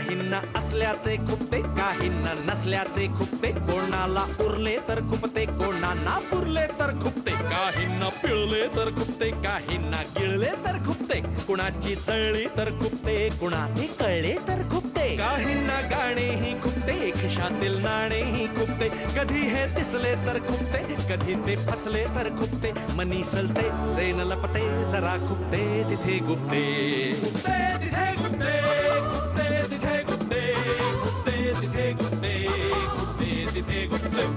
काहींना असल्याचे खुपते काहींना नसल्याचे खुपते कोणाला उरले तर खुपते कोणाला पुरले तर खुपते काहींना पिळले तर खुपते काहींना गिळले तर खुपते कुणाची चळली तर खुपते कुणाचे कळले तर खुपते काहींना गाणेही खुपते खिशातील नाणेही खुपते कधी हे दिसले तर खुपते कधी ते फसले तर खुपते मनी सलते रेन लपते जरा खुपते तिथे गुप्ते खुपते तिथे गुप्ते खुपते तिथे गुप्ते खुपते तिथे गुप्ते खुपते तिथे गुप्ते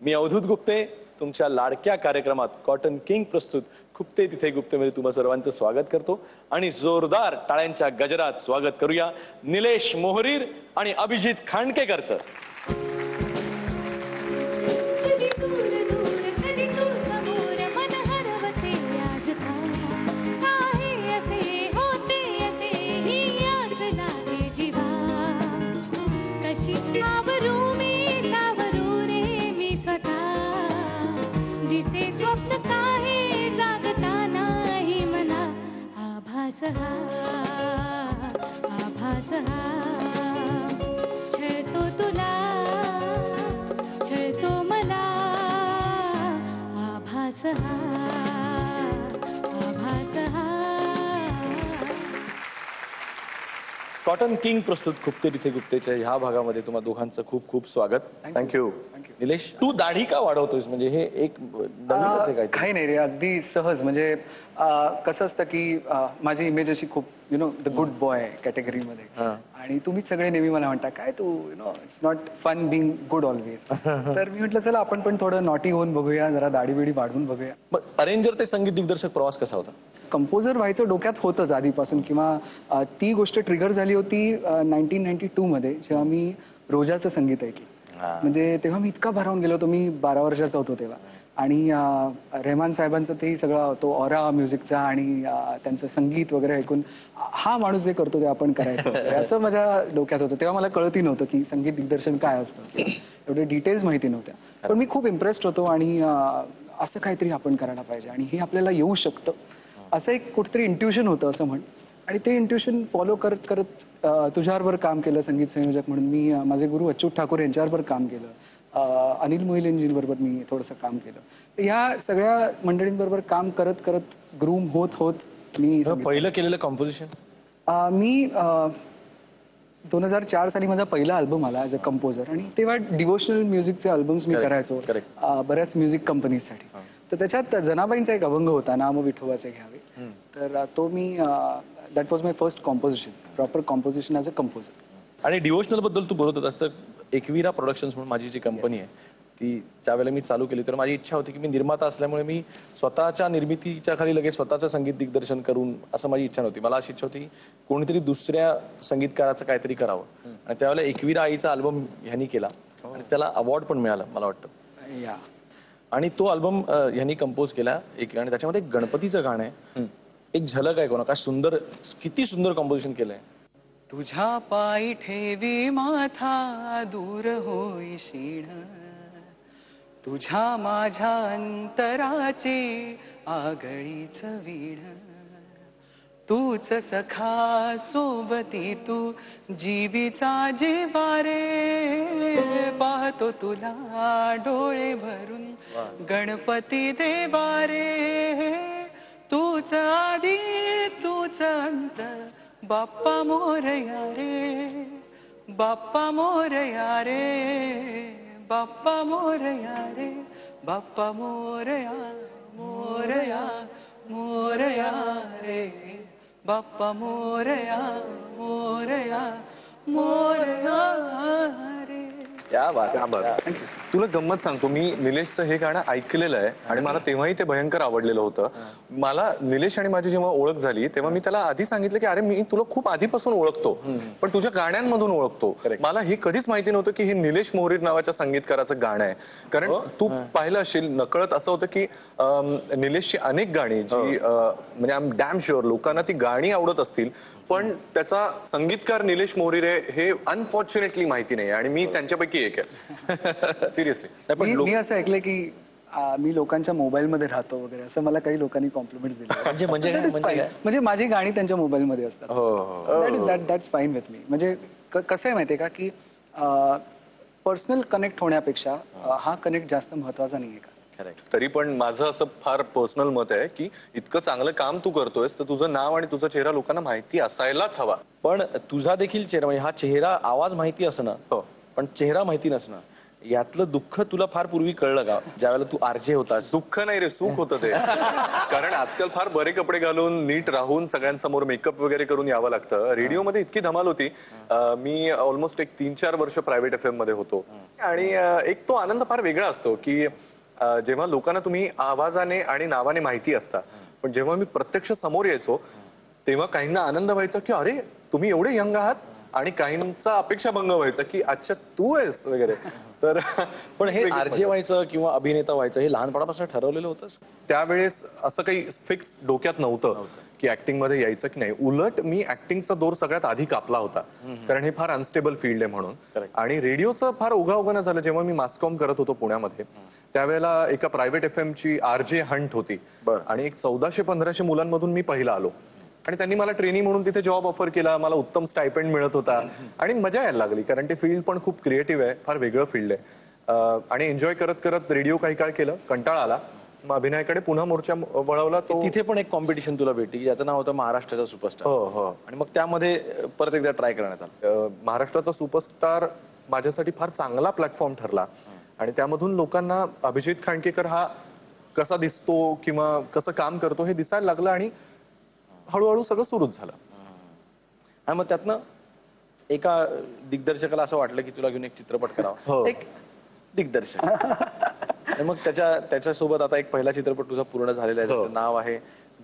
मी अवधूत गुप्ते तुमच्या लाडक्या कार्यक्रमात कॉटन किंग प्रस्तुत खुपते तिथे गुप्तेमध्ये तुम्हा सर्वांचं स्वागत करतो आणि जोरदार टाळ्यांच्या गजरात स्वागत करूया निलेश मोहरीर आणि अभिजित खांडकेकरचं. आभास छळतो तुला छळतो मला आभास कॉटन किंग प्रस्तुत खुपते तिथे गुप्तेच्या ह्या भागामध्ये तुम्हा दोघांचं खूप खूप स्वागत. थँक्यू. निलेश, तू दाढी का वाढवतोयस? म्हणजे हे एक नवीनच आहे काही नाही रे, अगदी सहज. म्हणजे कसं असतं की माझी इमेज अशी खूप द गुड बॉय कॅटेगरीमध्ये, आणि तुम्हीच सगळे नेहमी मला म्हणता काय तू it's not fun being good always. तर मी म्हटलं चला आपण पण थोडं नॉटी होऊन बघूया, जरा दाढी बिडी वाढवून बघूया. मग अरेंजर ते संगीत दिग्दर्शक प्रवास कसा होता? कंपोजर व्हायचं डोक्यात होतंच आधीपासून, किंवा ती गोष्ट ट्रिगर झाली होती 1992 मध्ये, जेव्हा मी रोजाचं संगीत ऐकलं. म्हणजे तेव्हा मी इतका भारावून गेलो होतो. मी 12 वर्षाचा होतो तेव्हा, आणि रेहमान साहेबांचं ते सगळं तो ऑरा म्युझिकचा आणि त्यांचं संगीत वगैरे ऐकून हा माणूस जे करतो ते आपण करायचं असं माझ्या डोक्यात होतं. तेव्हा मला कळतही नव्हतं की संगीत दिग्दर्शन काय असतं, एवढे डिटेल्स माहिती नव्हत्या. पण मी खूप इम्प्रेस्ड होतो, आणि असं काहीतरी आपण करायला पाहिजे आणि हे आपल्याला येऊ शकतं असं एक कुठेतरी इंट्युशन होतं असं म्हण. आणि ते इंट्युशन फॉलो करत करत तुझ्याबरोबर काम केलं संगीत संयोजक म्हणून. मी माझे गुरु अच्युत ठाकूर यांच्याबरोबर काम केलं, अनिल मोहिलेंजींबरोबर मी थोडंसं काम केलं. तर ह्या सगळ्या मंडळींबरोबर काम करत करत ग्रूम होत होत मी पहिलं केलेलं कॉम्पोजिशन मी 2004 साली माझा पहिला अल्बम आला ॲज अ कंपोजर. आणि तेव्हा डिव्होशनल म्युझिकचे अल्बम्स मी करायचो बऱ्याच म्युझिक कंपनीजसाठी. तर त्याच्यात जनाबाईंचा एक अभंग होता, नाम विठोबाचे घ्यावे. तर तो मी that was my first composition, proper composition as a composer. आणि डिव्होशनल बद्दल तू बोलत होतास, तर एकविरा प्रोडक्शन्स म्हणून माझी जी कंपनी आहे ती ज्यावेळेला मी चालू केली, तर माझी इच्छा होती की मी निर्माता असल्यामुळे मी स्वतःच्या निर्मितीच्या खाली लगेच स्वतःचं संगीत दिग्दर्शन करून, असं माझी इच्छा नव्हती. मला अशी इच्छा होती की कोणीतरी दुसऱ्या संगीतकाराचं काहीतरी करावं. आणि त्यावेळेला एकविरा आईचा अल्बम ह्यांनी केला आणि त्याला अवॉर्ड पण मिळाला मला वाटतं. या आणि तो अल्बम ह्यांनी कंपोज केला एक, आणि त्याच्यामध्ये गणपतीचं गाणं आहे, एक झलक आहे कोणा काय सुंदर, किती सुंदर कंपोजिशन केलंय. तुझ्या पायी ठेवी माथा दूर होईशीण, तुझ्या माझ्या अंतराची आगळीच वीण, तूच सखा सोबती तू जीवीचा जिवारे, पाहतो तुला डोळे भरून गणपती देवारे, तूच आधी तूच अंत बाप्पा मोरया रे, बाप्पा मोरया रे, बाप्पा मोरया रे, बाप्पा मोरया मोरया मोरया रे, बाप्पा मोरया मोरया मोरया रे. क्या बात. तुला गंमत सांगतो, मी निलेशचं हे गाणं ऐकलेलं आहे आणि मला तेव्हाही ते भयंकर आवडलेलं होतं. मला निलेश आणि माझी जेव्हा ओळख झाली तेव्हा मी त्याला आधी सांगितलं की अरे मी तुला खूप आधीपासून ओळखतो, पण तुझ्या गाण्यांमधून ओळखतो. मला हे कधीच माहिती नव्हतं की हे निलेश मोहरीर नावाच्या संगीतकाराचं गाणं आहे. कारण तू पाहिलं असेल, नकळत असं होतं की निलेशची अनेक गाणी जी म्हणजे आय एम डॅम शुअर लोकांना ती गाणी आवडत असतील, पण त्याचा संगीतकार निलेश मोरिरे हे अनफॉर्च्युनेटली माहिती नाही आणि मी त्यांच्यापैकी एक आहे सिरियसली. मी असं ऐकलंय की मी लोकांच्या मोबाईलमध्ये राहतो वगैरे असं मला काही लोकांनी कॉम्प्लिमेंट दिले. म्हणजे माझी गाणी त्यांच्या मोबाईलमध्ये असतात. That's fine with me. म्हणजे कसं आहे माहितीये का की पर्सनल कनेक्ट होण्यापेक्षा हा कनेक्ट जास्त महत्वाचा नाहीये का. तरी पण माझं असं फार पर्सनल मत आहे की इतकं चांगलं काम तू करतोयस तर तुझं नाव आणि तुझा चेहरा लोकांना माहिती असायलाच हवा. पण तुझा देखील चेहरा म्हणजे हा चेहरा आवाज माहिती असणं पण चेहरा माहिती नसणं यातलं दुःख तुला फार पूर्वी कळलं का ज्यावेळेला तू आरजे होतास. दुःख नाही रे, सुख होतं ते. कारण आजकाल फार बरे कपडे घालून नीट राहून सगळ्यांसमोर मेकअप वगैरे करून यावं लागतं. रेडिओमध्ये इतकी धमाल होती. मी ऑलमोस्ट एक 3-4 वर्ष प्रायव्हेट FM मध्ये होतो आणि एक तो आनंद फार वेगळा असतो की जेव्हा लोकांना तुम्ही आवाजाने आणि नावाने माहिती असता पण जेव्हा मी प्रत्यक्ष समोर यायचो तेव्हा काहींना आनंद व्हायचा की अरे तुम्ही एवढे यंग आहात आणि काहींचा अपेक्षाभंग व्हायचा की अच्छा तू आहेस वगैरे. तर पण हे आरजे व्हायचं किंवा अभिनेता व्हायचं हे लहानपणापासून ठरवलेलं होतंस. त्यावेळेस असं काही फिक्स डोक्यात नव्हतं की ऍक्टिंग मध्ये यायचं की नाही. उलट मी ऍक्टिंगचा दोर सगळ्यात आधी कापला होता कारण हे फार अनस्टेबल फील्ड आहे म्हणून. आणि रेडिओचं फार ओघाओघानं झालं जेव्हा मी मासकॉम करत होतो पुण्यामध्ये. त्यावेळेला एका प्रायव्हेट FM ची RJ हंट होती आणि एक 1400-1500 मुलांमधून मी पहिला आलो आणि त्यांनी मला ट्रेनी म्हणून तिथे जॉब ऑफर केला. मला उत्तम स्टायपेंड मिळत होता आणि मजा यायला लागली कारण ते फील्ड पण खूप क्रिएटिव्ह आहे, फार वेगळं फील्ड आहे. आणि एन्जॉय करत करत रेडिओ काही काळ केलं, कंटाळा आला, मग अभिनयाकडे पुन्हा मोर्चा वळवला. तो तिथे पण एक कॉम्पिटिशन तुला भेटली ज्याचं नाव होतं महाराष्ट्राचा सुपरस्टार. हो. आणि मग त्यामध्ये परत एकदा ट्राय करण्यात आलं. महाराष्ट्राचा सुपरस्टार माझ्यासाठी फार चांगला प्लॅटफॉर्म ठरला आणि त्यामधून लोकांना अभिजित खांडकेकर हा कसा दिसतो किंवा कसं काम करतो हे दिसायला लागलं आणि हळूहळू सगळं सुरूच झालं. आणि मग त्यातनं एका दिग्दर्शकाला असं वाटलं की तुला घेऊन एक चित्रपट करावा. एक दिग्दर्शक आणि मग त्याच्यासोबत आता एक पहिला चित्रपट तुझा पूर्ण झालेला आहे. त्याचं नाव आहे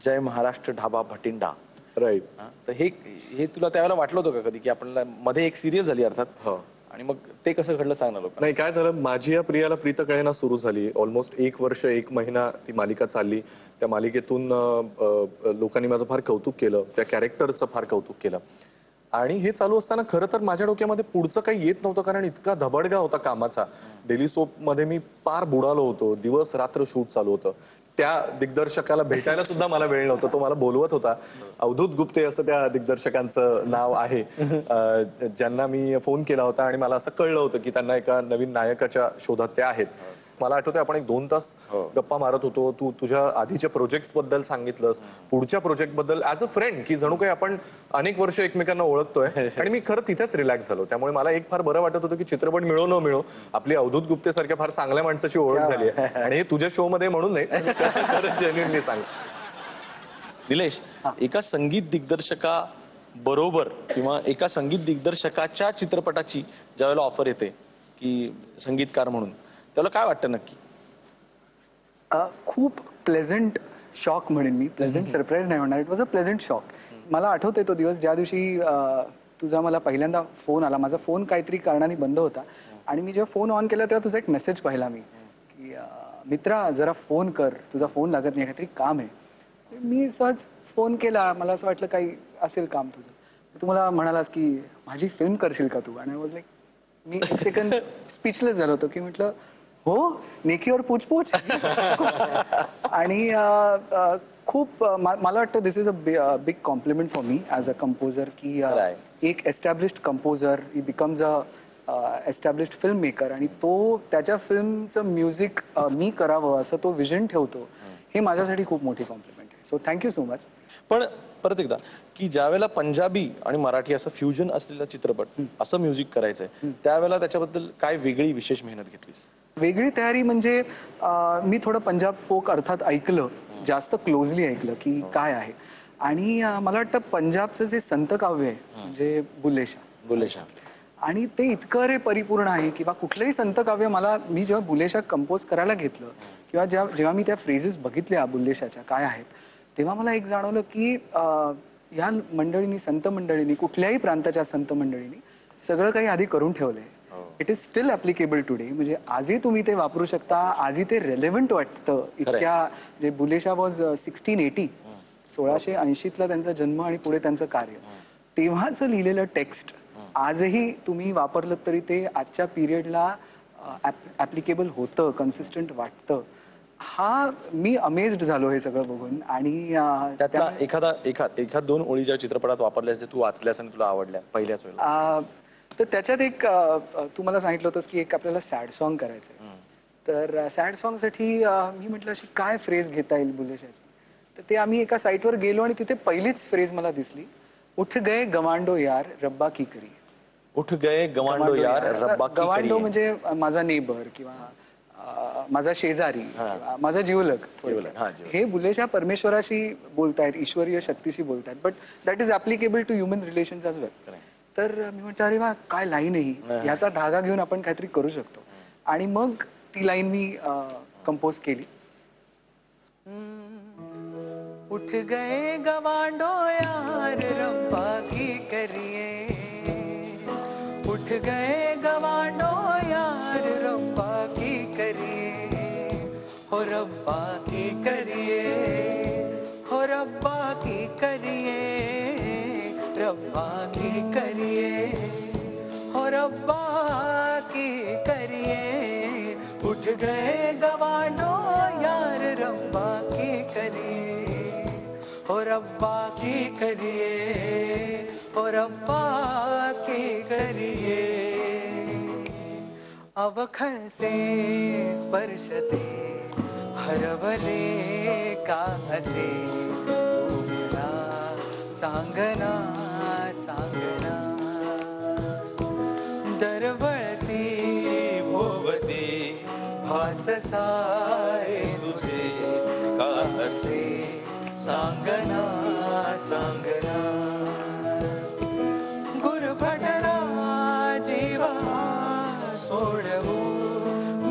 जय महाराष्ट्र ढाबा भटिंडा. राईट. तर हे तुला त्यावेळेला वाटलं होतं का कधी की आपल्याला मध्ये एक सिरियल झाली अर्थात आणि मग ते कसं घडलं सांगणार लोक. नाही काय झालं, माझी या प्रियाला प्रीत कळेना सुरू झाली. ऑलमोस्ट 1 वर्ष 1 महिना ती मालिका चालली. त्या मालिकेतून लोकांनी माझं फार कौतुक केलं, त्या कॅरेक्टरचं फार कौतुक केलं आणि हे चालू असताना खरं तर माझ्या डोक्यामध्ये पुढचं काही येत नव्हतं कारण इतका धबडगा होता कामाचा. डेली सोप मध्ये मी फार बुडालो होतो, दिवस रात्र शूट चालू होतं. त्या दिग्दर्शकाला भेटायला सुद्धा मला वेळ नव्हता. तो मला बोलवत होता. अवधूत गुप्ते असं त्या दिग्दर्शकांचं नाव आहे, ज्यांना मी फोन केला होता आणि मला असं कळलं होतं की त्यांना एका नवीन नायकाच्या शोधात ते आहेत. मला आठवतंय आपण एक 2 तास गप्पा मारत होतो. तू तुझ्या आधीच्या प्रोजेक्ट बद्दल सांगितलंस, पुढच्या प्रोजेक्ट बद्दल ऍज अ फ्रेंड की जणू काही आपण अनेक वर्ष एकमेकांना ओळखतोय आणि मी खरं तिथेच रिलॅक्स झालो. त्यामुळे मला एक फार बरं वाटत होतं की चित्रपट मिळो न मिळो आपली अवधूत गुप्ते सारख्या फार चांगल्या माणसाची ओळख झाली आहे आणि हे तुझ्या शो मध्ये म्हणून नाही जेन्युइनली सांग. निलेश, एका संगीत दिग्दर्शका बरोबर किंवा एका संगीत दिग्दर्शकाच्या चित्रपटाची ज्यावेळेला ऑफर येते की संगीतकार म्हणून त्याला काय वाटतं नक्की. खूप प्लेझंट शॉक म्हणेन मी. प्लेझंट सरप्राईज नाही म्हणणार, it was a pleasant shock. मला आठवतोय तो दिवस ज्या दिवशी तुझा मला पहिल्यांदा फोन आला. माझा फोन काहीतरी कारणाने बंद होता आणि मी जेव्हा फोन ऑन केला तेव्हा तुझा एक मेसेज पाहिला मी की मित्रा जरा फोन कर, तुझा फोन लागत नाही, काहीतरी काम आहे. मी सहज फोन केला, मला असं वाटलं काही असेल काम तुझं. तू मला म्हणालास की माझी फिल्म करशील का तू. आणि वॉज लाईक मी एक सेकंड स्पीचलेस झालो होतो की म्हटलं हो नेकी और पूछपूछ. आणि खूप मला वाटतं this is a big compliment for me as a composer की एक established composer he becomes a established film maker आणि तो त्याच्या फिल्मचं म्युझिक मी करावं असं तो विजन ठेवतो. हे माझ्यासाठी खूप मोठी कॉम्प्लिमेंट आहे. So thank you so much. पण परत एकदा की ज्यावेळेला पंजाबी आणि मराठी असं फ्युजन असलेला चित्रपट असं म्युझिक करायचंय त्यावेळेला त्याच्याबद्दल काय वेगळी विशेष मेहनत घेतलीस. वेगळी तयारी म्हणजे मी थोडं पंजाब फोक अर्थात ऐकलं, जास्त क्लोजली ऐकलं की काय आहे. आणि मला वाटतं पंजाबचं जे संत काव्य आहे म्हणजे बुल्लेशाह आणि ते इतकं रे परिपूर्ण आहे किंवा कुठलंही संत काव्य मी जेव्हा बुल्लेशाह कंपोज करायला घेतलं किंवा जेव्हा मी त्या फ्रेजेस बघितल्या बुल्लेशाहच्या काय आहेत तेव्हा मला एक जाणवलं की ह्या मंडळींनी, संत मंडळींनी, कुठल्याही प्रांताच्या संत मंडळींनी सगळं काही आधी करून ठेवलंय. It is steel applicable today. म्हणजे आजही तुम्ही ते वापरू शकता, आजही ते रेलेव्हंट वाटतं. इतक्या म्हणजे बुल्लेशाह वॉज 1680, 1680 त्यांचा जन्म आणि पुढे त्यांचं कार्य. तेव्हाचं लिहिलेलं टेक्स्ट आजही तुम्ही वापरलं तरी ते आजच्या पिरियडला ऍप्लिकेबल होतं, कन्सिस्टंट वाटतं. हा मी अमेज्ड झालो हे सगळं बघून. आणि त्यातला एखाद दोन ओळी ज्या चित्रपटात वापरल्या तू वाचल्यास आणि तुला आवडल्या पहिल्याच वेळेला? तर त्याच्यात एक तू मला सांगितलं होतंस की एक आपल्याला सॅड सॉन्ग करायचंय. तर सॅड सॉन्ग साठी मी म्हटलं अशी काय फ्रेज घेता येईल बुलेशाची. तर ते आम्ही एका साईटवर गेलो आणि तिथे पहिलीच फ्रेज मला दिसली, उठ गए गवांडो यार रब्बा की करी. उठ गए गवांडो यार रब्बा की गवांडो करिये. म्हणजे माझा नेबर किंवा माझा शेजारी किंवा माझा जीवलग. हे बुलेशा परमेश्वराशी बोलतायत, ईश्वरीय शक्तीशी बोलतायत, but that is applicable to human relations as well. तर मी म्हणतो अरे वा काय लाईन आहे ही, याचा धागा घेऊन आपण काहीतरी करू शकतो. आणि मग ती लाईन मी कंपोज केली. उठ गए गवांडो यार रब्बा की करिए, उठ गए गवांडो यार रब्बा की करिए, हो रब्बा की करिए, हो रब्बा की करिए, रब्बा की करिए, हो रब्बा की करिए. उठ गए गवांडो यार रब्बा की करिए, हो रब्बा की करिए, हो रब्बा की करिए. अवखळ से स्पर्शते हरवले का असे, तू मला सांगना सांगना. दरवळती भोवते भास सारे तुझे का असे, सांगना सांगना. गुरफटला जीवा सोडवू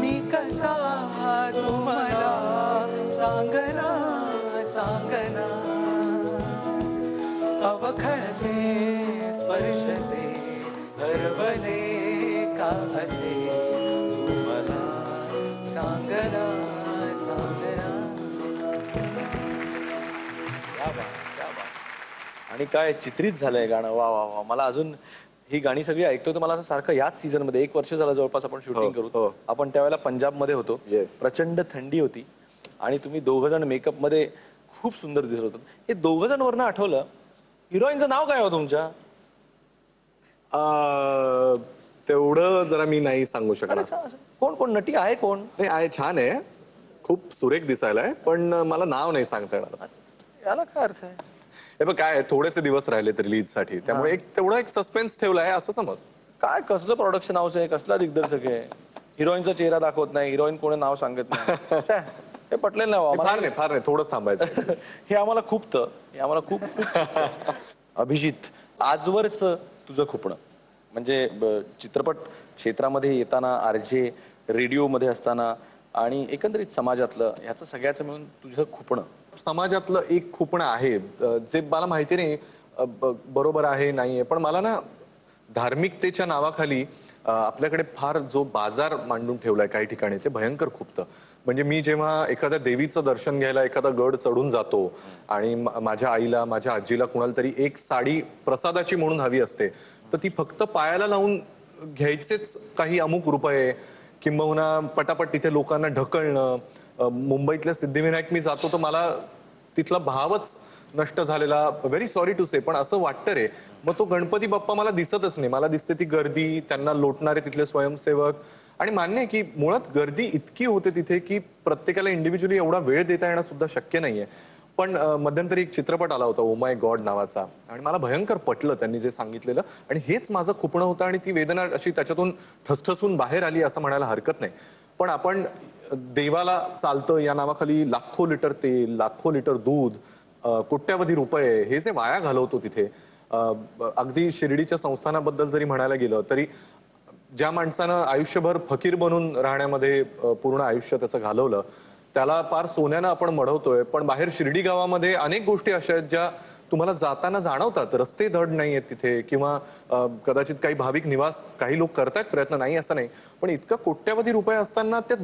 मी कसा, तुम्हाला सांगना सांगना. अवखळसे स्पर्शते हरवले का असे, तुम्हाला सांगना सांगना. आणि काय चित्रित झालंय गाणं. वा वा वा. मला अजून ही गाणी सगळी ऐकतो तर मला असं सारखं याच सीझन मध्ये 1 वर्ष झालं जवळपास आपण शूटिंग करू. आपण त्यावेळेला पंजाब मध्ये होतो. प्रचंड थंडी होती आणि तुम्ही दोघ जण मेकअप मध्ये खूप सुंदर दिसत होतात. हे दोघ जण वरनं आठवलं, हिरोईनचं नाव काय हो तुमच्या? तेवढं जरा मी नाही सांगू शकणार. कोण कोण नटी आहे कोण? नाही आहे, छान आहे, खूप सुरेख दिसायला आहे, पण मला नाव नाही सांगता येणार. याला काय अर्थ आहे? हे बघ काय, थोडेसे दिवस राहिलेत रिलीज साठी, त्यामुळे तेवढा एक सस्पेन्स ठेवलाय असं समज. काय कसलं प्रोडक्शन हाऊस आहे, कसला दिग्दर्शक आहे, हिरोईनचा चेहरा दाखवत नाही, हिरोईन कोणी नाव सांगत नाही. हे पटलेलं नाही. फार नाही, थोडंच थांबायचं. हे आम्हाला खूपतं, हे आम्हाला खूप. अभिजित, आजवरच तुझं खुपणं म्हणजे चित्रपट क्षेत्रामध्ये येताना, आरजे रेडिओमध्ये असताना आणि एकंदरीत समाजातलं ह्याचं सगळ्याचं मिळून तुझं खुपणं. समाजातलं एक खुपणं आहे जे मला माहिती नाही बरोबर आहे नाहीये, पण मला ना धार्मिकतेच्या नावाखाली आपल्याकडे फार जो बाजार मांडून ठेवलाय काही ठिकाणी ते भयंकर खुपतं. म्हणजे मी जेव्हा एखाद्या देवीचं दर्शन घ्यायला एखादा गड चढून जातो आणि माझ्या आईला, माझ्या आजीला कुणाला तरी एक साडी प्रसादाची म्हणून हवी असते, तर ती फक्त पायाला लावून घ्यायचेच काही अमुक रुपये, किंबहुना पटापट तिथे लोकांना ढकलणं. मुंबईतल्या सिद्धिविनायक मी जातो तर मला तिथला भावच नष्ट झालेला, व्हेरी सॉरी टू से, पण असं वाटतं रे. मग तो गणपती बाप्पा मला दिसतच नाही, मला दिसते ती गर्दी, त्यांना लोटणारे तिथले स्वयंसेवक. आणि मान्य आहे की मुळात गर्दी इतकी होते तिथे की प्रत्येकाला इंडिव्हिज्युअली एवढा वेळ देता येणं सुद्धा शक्य नाहीये. पण मध्यंतरी एक चित्रपट आला होता ओ माय गॉड नावाचा, आणि मला भयंकर पटलं त्यांनी जे सांगितलेलं, आणि हेच माझं खुपणं होतं. आणि ती वेदना अशी त्याच्यातून ठसठसून बाहेर आली असं म्हणायला हरकत नाही. पण आपण देवाला चालतं या नावाखाली लाखो लिटर तेल, लाखो लिटर दूध, कोट्यावधी रुपये हे जे वाया घालवतो तिथे. अगदी शिर्डीच्या संस्थानाबद्दल जरी म्हणायला गेलं तरी ज्या माणसानं आयुष्यभर फकीर बनून राहण्यामध्ये पूर्ण आयुष्य त्याचं घालवलं, त्याला फार सोन्यानं आपण मढवतोय. पण बाहेर शिर्डी गावामध्ये अनेक गोष्टी अशा आहेत ज्या तुम्हाला जाताना जाणवतात. रस्ते धड नाही आहेत तिथे, किंवा कदाचित काही भाविक निवास काही लोक करतायत प्रयत्न, नाही असं नाही, पण इतका कोट्यावधी रुपये असताना त्या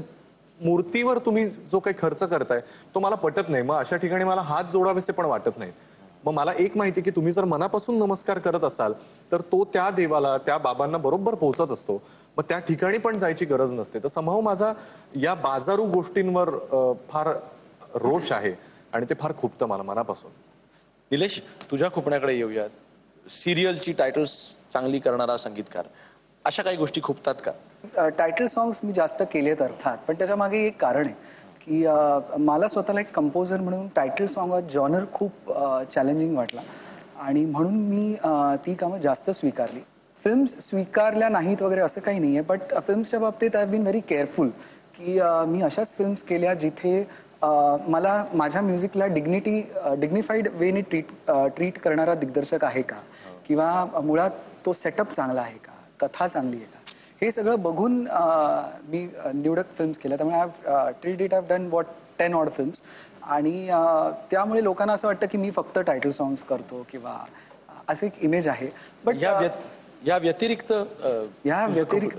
मूर्तीवर तुम्ही जो काही खर्च करताय तो मला पटत नाही. मग अशा ठिकाणी मला हात जोडावेसे पण वाटत नाही. मग मला एक माहिती की तुम्ही जर मनापासून नमस्कार करत असाल तर तो त्या देवाला, त्या बाबांना बरोबर पोहोचत असतो. मग त्या ठिकाणी पण जायची गरज नसते. तर समहाव माझा या बाजारू गोष्टींवर फार रोष आहे आणि ते फार खुपतं मला मनापासून. निलेश, तुझ्या खुपण्याकडे येऊयात. सिरियलची टायटल्स चांगली करणारा संगीतकार, अशा काही गोष्टी खुपतात का? टायटल सॉंग्स मी जास्त केलेत अर्थात, पण त्याच्या मागे एक कारण आहे की मला स्वतःला एक कंपोजर म्हणून टायटल सॉंग हा जॉनर खूप चॅलेंजिंग वाटला आणि म्हणून मी ती कामं जास्त स्वीकारली. फिल्म्स स्वीकारल्या नाहीत वगैरे असं काही नाहीये, बट फिल्म्सच्या बाबतीत I have been very careful की मी अशाच फिल्म्स केल्या जिथे मला माझ्या म्युझिकला डिग्निफाईड वेने ट्रीट करणारा दिग्दर्शक आहे का, किंवा मुळात तो सेटअप चांगला आहे का, कथा चांगली आहे का, हे सगळं बघून मी निवडक फिल्म्स केल्या. त्यामुळे I till date I have done 10 odd films आणि त्यामुळे लोकांना असं वाटतं की मी फक्त टायटल सॉंग्स करतो किंवा असं एक इमेज आहे. बट या व्यतिरिक्त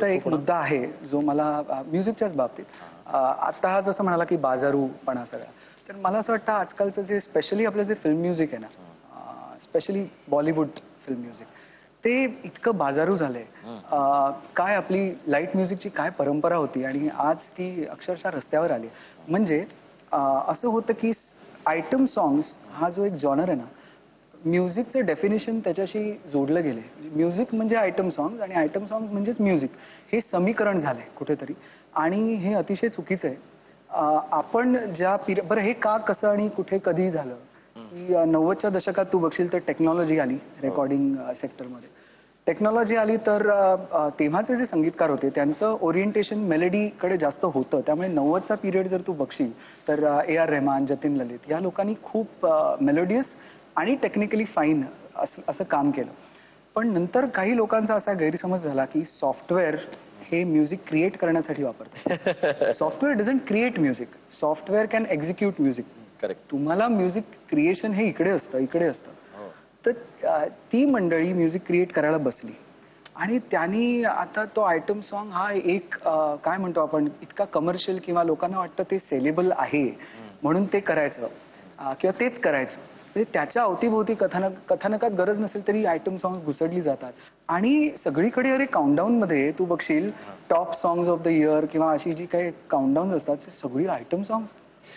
एक मुद्दा आहे जो मला म्युझिकच्याच बाबतीत आता हा जसं म्हणाला की बाजारूपणा सगळा, तर मला असं वाटतं आजकालचं जे स्पेशली आपलं जे फिल्म म्युझिक आहे ना, स्पेशली बॉलिवूड फिल्म म्युझिक, ते इतकं बाजारू झालंय. काय आपली लाईट म्युझिकची काय परंपरा होती आणि आज ती अक्षरशः रस्त्यावर आली. म्हणजे असं होतं की आयटम सॉंग्स हा जो एक जॉनर आहे ना, म्युझिकचं डेफिनेशन त्याच्याशी जोडलं गेलंय. म्युझिक म्हणजे आयटम सॉंग्स आणि आयटम सॉंग्स म्हणजेच म्युझिक, हे समीकरण झालंय कुठेतरी आणि हे अतिशय चुकीचं आहे. आपण ज्या बरं हे का, कसं आणि कुठे कधी झालं की 90च्या दशकात तू बघशील तर टेक्नॉलॉजी आली रेकॉर्डिंग सेक्टरमध्ये. टेक्नॉलॉजी आली तर तेव्हाचे जे संगीतकार होते त्यांचं ओरिएंटेशन मेलेडीकडे जास्त होतं. त्यामुळे 90चा पिरियड जर तू बघशील तर AR रहमान, जतीन ललित या लोकांनी खूप मेलोडियस आणि टेक्निकली फाईन असं काम केलं. पण नंतर काही लोकांचा असा गैरसमज झाला की सॉफ्टवेअर हे म्युझिक क्रिएट करण्यासाठी वापरतात. Software doesn't create music, software can execute music. Correct. तुम्हाला म्युझिक क्रिएशन हे इकडे असतं. तर ती मंडळी म्युझिक क्रिएट करायला बसली आणि त्यांनी आता तो आयटम सॉन्ग हा एक काय म्हणतो आपण, इतका कमर्शियल किंवा लोकांना वाटतं ते सेलेबल आहे म्हणून ते करायचं किंवा तेच करायचं. म्हणजे त्याच्या अवतीभोवती कथानकात गरज नसेल तरी आयटम सॉंग्स घुसडली जातात आणि सगळीकडे अरे काउंटडाऊन मध्ये तू बघशील top songs of the year किंवा अशी जी काही काउंटडाऊन असतात सगळी आयटम सॉंग्स.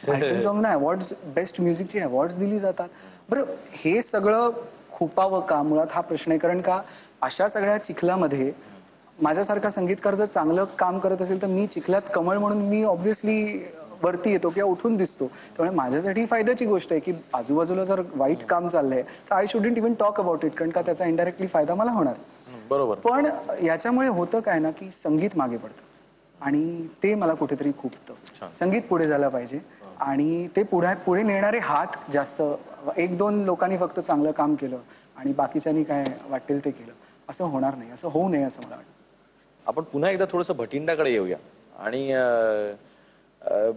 आयटम सॉंगना अवॉर्ड्स, बेस्ट म्युझिकची अवॉर्ड्स दिली जातात. बरं, हे सगळं खुपावं का, मुळात हा प्रश्न आहे. कारण का अशा सगळ्या चिखलामध्ये माझ्यासारखा संगीतकार जर चांगलं काम करत असेल तर मी चिखल्यात कमळ म्हणून मी ऑब्व्हियसली वरती येतो किंवा उठून दिसतो. त्यामुळे माझ्यासाठी फायद्याची गोष्ट आहे की आजूबाजूला जर वाईट काम चाललंय तर I shouldn't even talk about it, कारण का त्याचा इनडायरेक्टली फायदा मला होणार. बरोबर. पण याच्यामुळे होतं काय ना की संगीत मागे पडतं आणि ते मला कुठेतरी खुपतं. संगीत पुढे झालं पाहिजे आणि ते पुढे नेणारे हात जास्त, 1-2 लोकांनी फक्त चांगलं काम केलं आणि बाकीच्यांनी काय वाटेल ते केलं असं होणार नाही, असं होऊ नये असं मला वाटतं. आपण पुन्हा एकदा थोडंसं भटिंडाकडे येऊया आणि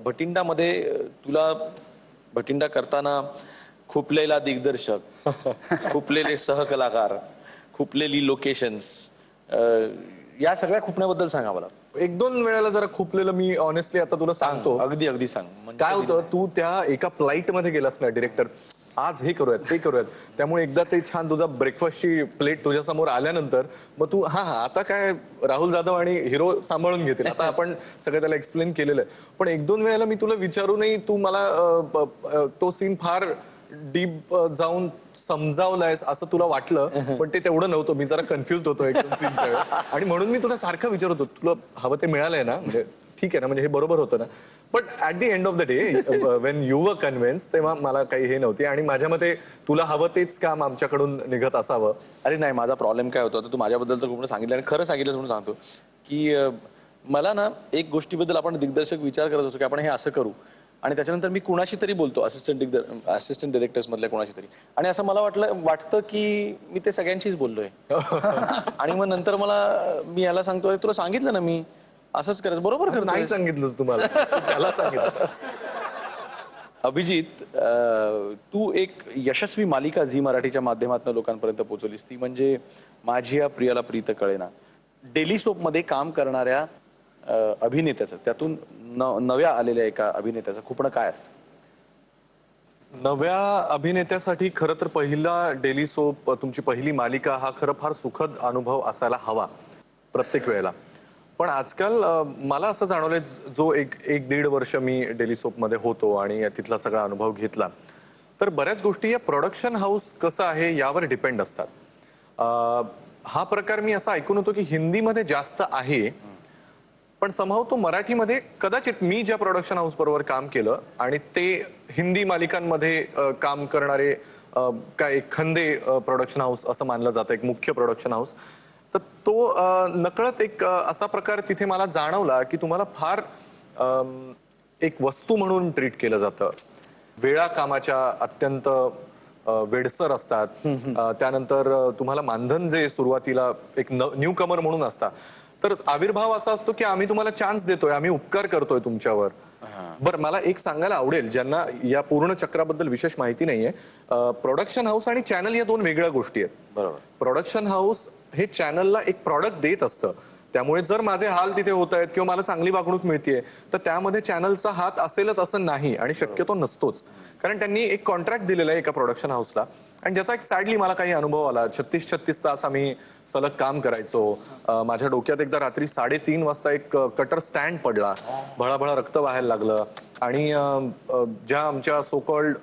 भटिंडामध्ये तुला भटिंडा करताना खुपलेला दिग्दर्शक, खुपलेले सहकलाकार, खुपलेली लोकेशन्स, या सगळ्या खुपण्याबद्दल सांगा मला. 1-2 वेळेला जरा खुपलेलं मी ऑनेस्टली आता तुला सांगतो. अगदी सांग. काय होतं, तू त्या एका फ्लाईट मध्ये गेलास ना, डिरेक्टर आज हे करूयात ते करूयात, त्यामुळे एकदा ते छान तुझा ब्रेकफास्टची प्लेट तुझ्या समोर आल्यानंतर मग तू आता काय राहुल जाधव आणि हिरो सांभाळून घेतील, आता आपण सगळं त्याला एक्सप्लेन केलेलं आहे. पण 1-2 वेळेला मी तुला विचारूनही तू मला तो सीन फार डीप जाऊन समजावलायस असं तुला वाटलं, पण ते तेवढं नव्हतं. मी जरा कन्फ्युज होतो एकदम सीनच्या वेळेस आणि म्हणून मी तुला सारखं विचारत होतो तुला हवं ते मिळालंय ना, म्हणजे ठीक आहे ना, म्हणजे हे बरोबर होतं ना. But at the end of the day Wien you were convince, तेव्हा मला काही हे नव्हती आणि माझ्या मते तुला हवं तेच काम आमच्याकडून निघत असावं. अरे नाही, माझा प्रॉब्लेम काय होता, तू माझ्याबद्दल तर खूप सांगितलं आणि खरं सांगितलं म्हणून सांगतो की मला ना एक गोष्टीबद्दल आपण दिग्दर्शक विचार करत असतो की आपण हे असं करू आणि त्याच्यानंतर मी कुणाशी तरी बोलतो, असिस्टंट डिरेक्टर्स मधल्या कोणाशी तरी, आणि असं मला वाटतं की मी ते सगळ्यांशीच बोललोय आणि मग नंतर मी याला सांगतोय तुला सांगितलं ना मी असंच करायचं. बरोबर करतो. नाही सांगितलं तुम्हाला, त्याला सांगितलं. अभिजित, तू एक यशस्वी मालिका झी मराठीच्या माध्यमातून लोकांपर्यंत पोहोचवलीस, ती म्हणजे माझी या प्रियाला प्रीत कळेना. डेली सोपमध्ये काम करणाऱ्या अभिनेत्याचं, त्यातून नव्या आलेल्या एका अभिनेत्याचं खुपणं काय असतं? नव्या अभिनेत्यासाठी खरं तर पहिला डेली सोप, तुमची पहिली मालिका हा खरं फार सुखद अनुभव असायला हवा प्रत्येक वेळेला. पण आजकाल मला असं जाणवलंय, जो एक दीड वर्ष मी डेली सोप मध्ये होतो आणि तिथला सगळा अनुभव घेतला, तर बऱ्याच गोष्टी या प्रोडक्शन हाऊस कसं आहे यावर डिपेंड असतात. हा प्रकार मी असा ऐकून होतो की हिंदीमध्ये जास्त आहे, पण समहाव तो मराठीमध्ये कदाचित मी ज्या प्रोडक्शन हाऊस बरोबर काम केलं आणि ते हिंदी मालिकांमध्ये काम करणारे काय खंदे प्रोडक्शन हाऊस असं मानलं जातं, एक मुख्य प्रोडक्शन हाऊस. तर तो नकळत एक असा प्रकार तिथे मला जाणवला की तुम्हाला फार एक वस्तू म्हणून ट्रीट केलं जातं. वेळा कामाच्या अत्यंत वेडसर असतात. त्यानंतर तुम्हाला मानधन जे सुरुवातीला एक न्यू कमर म्हणून असतात, तर आविर्भाव असा असतो की आम्ही तुम्हाला चान्स देतोय, आम्ही उपकार करतोय तुमच्यावर. बरं, मला एक सांगायला आवडेल ज्यांना या पूर्ण चक्राबद्दल विशेष माहिती नाहीये, प्रोडक्शन हाऊस आणि चॅनल या दोन वेगळ्या गोष्टी आहेत. बरोबर. प्रोडक्शन हाऊस हे चॅनलला एक प्रॉडक्ट देत असतं, त्यामुळे जर माझे हाल तिथे होत आहेत किंवा मला चांगली वागणूक मिळतेय, तर त्यामध्ये चॅनलचा हात असेलच असं नाही आणि शक्यतो नसतोच. कारण त्यांनी एक कॉन्ट्रॅक्ट दिलेला आहे एका प्रोडक्शन हाऊसला, आणि ज्याचा एक सॅडली मला काही अनुभव आला. 36 तास आम्ही सलग काम करायचो. माझ्या डोक्यात एकदा रात्री 3:30 वाजता एक कटर स्टँड पडला, भळाभळा रक्त वाहायला लागलं, आणि ज्या आमच्या सोकॉल्ड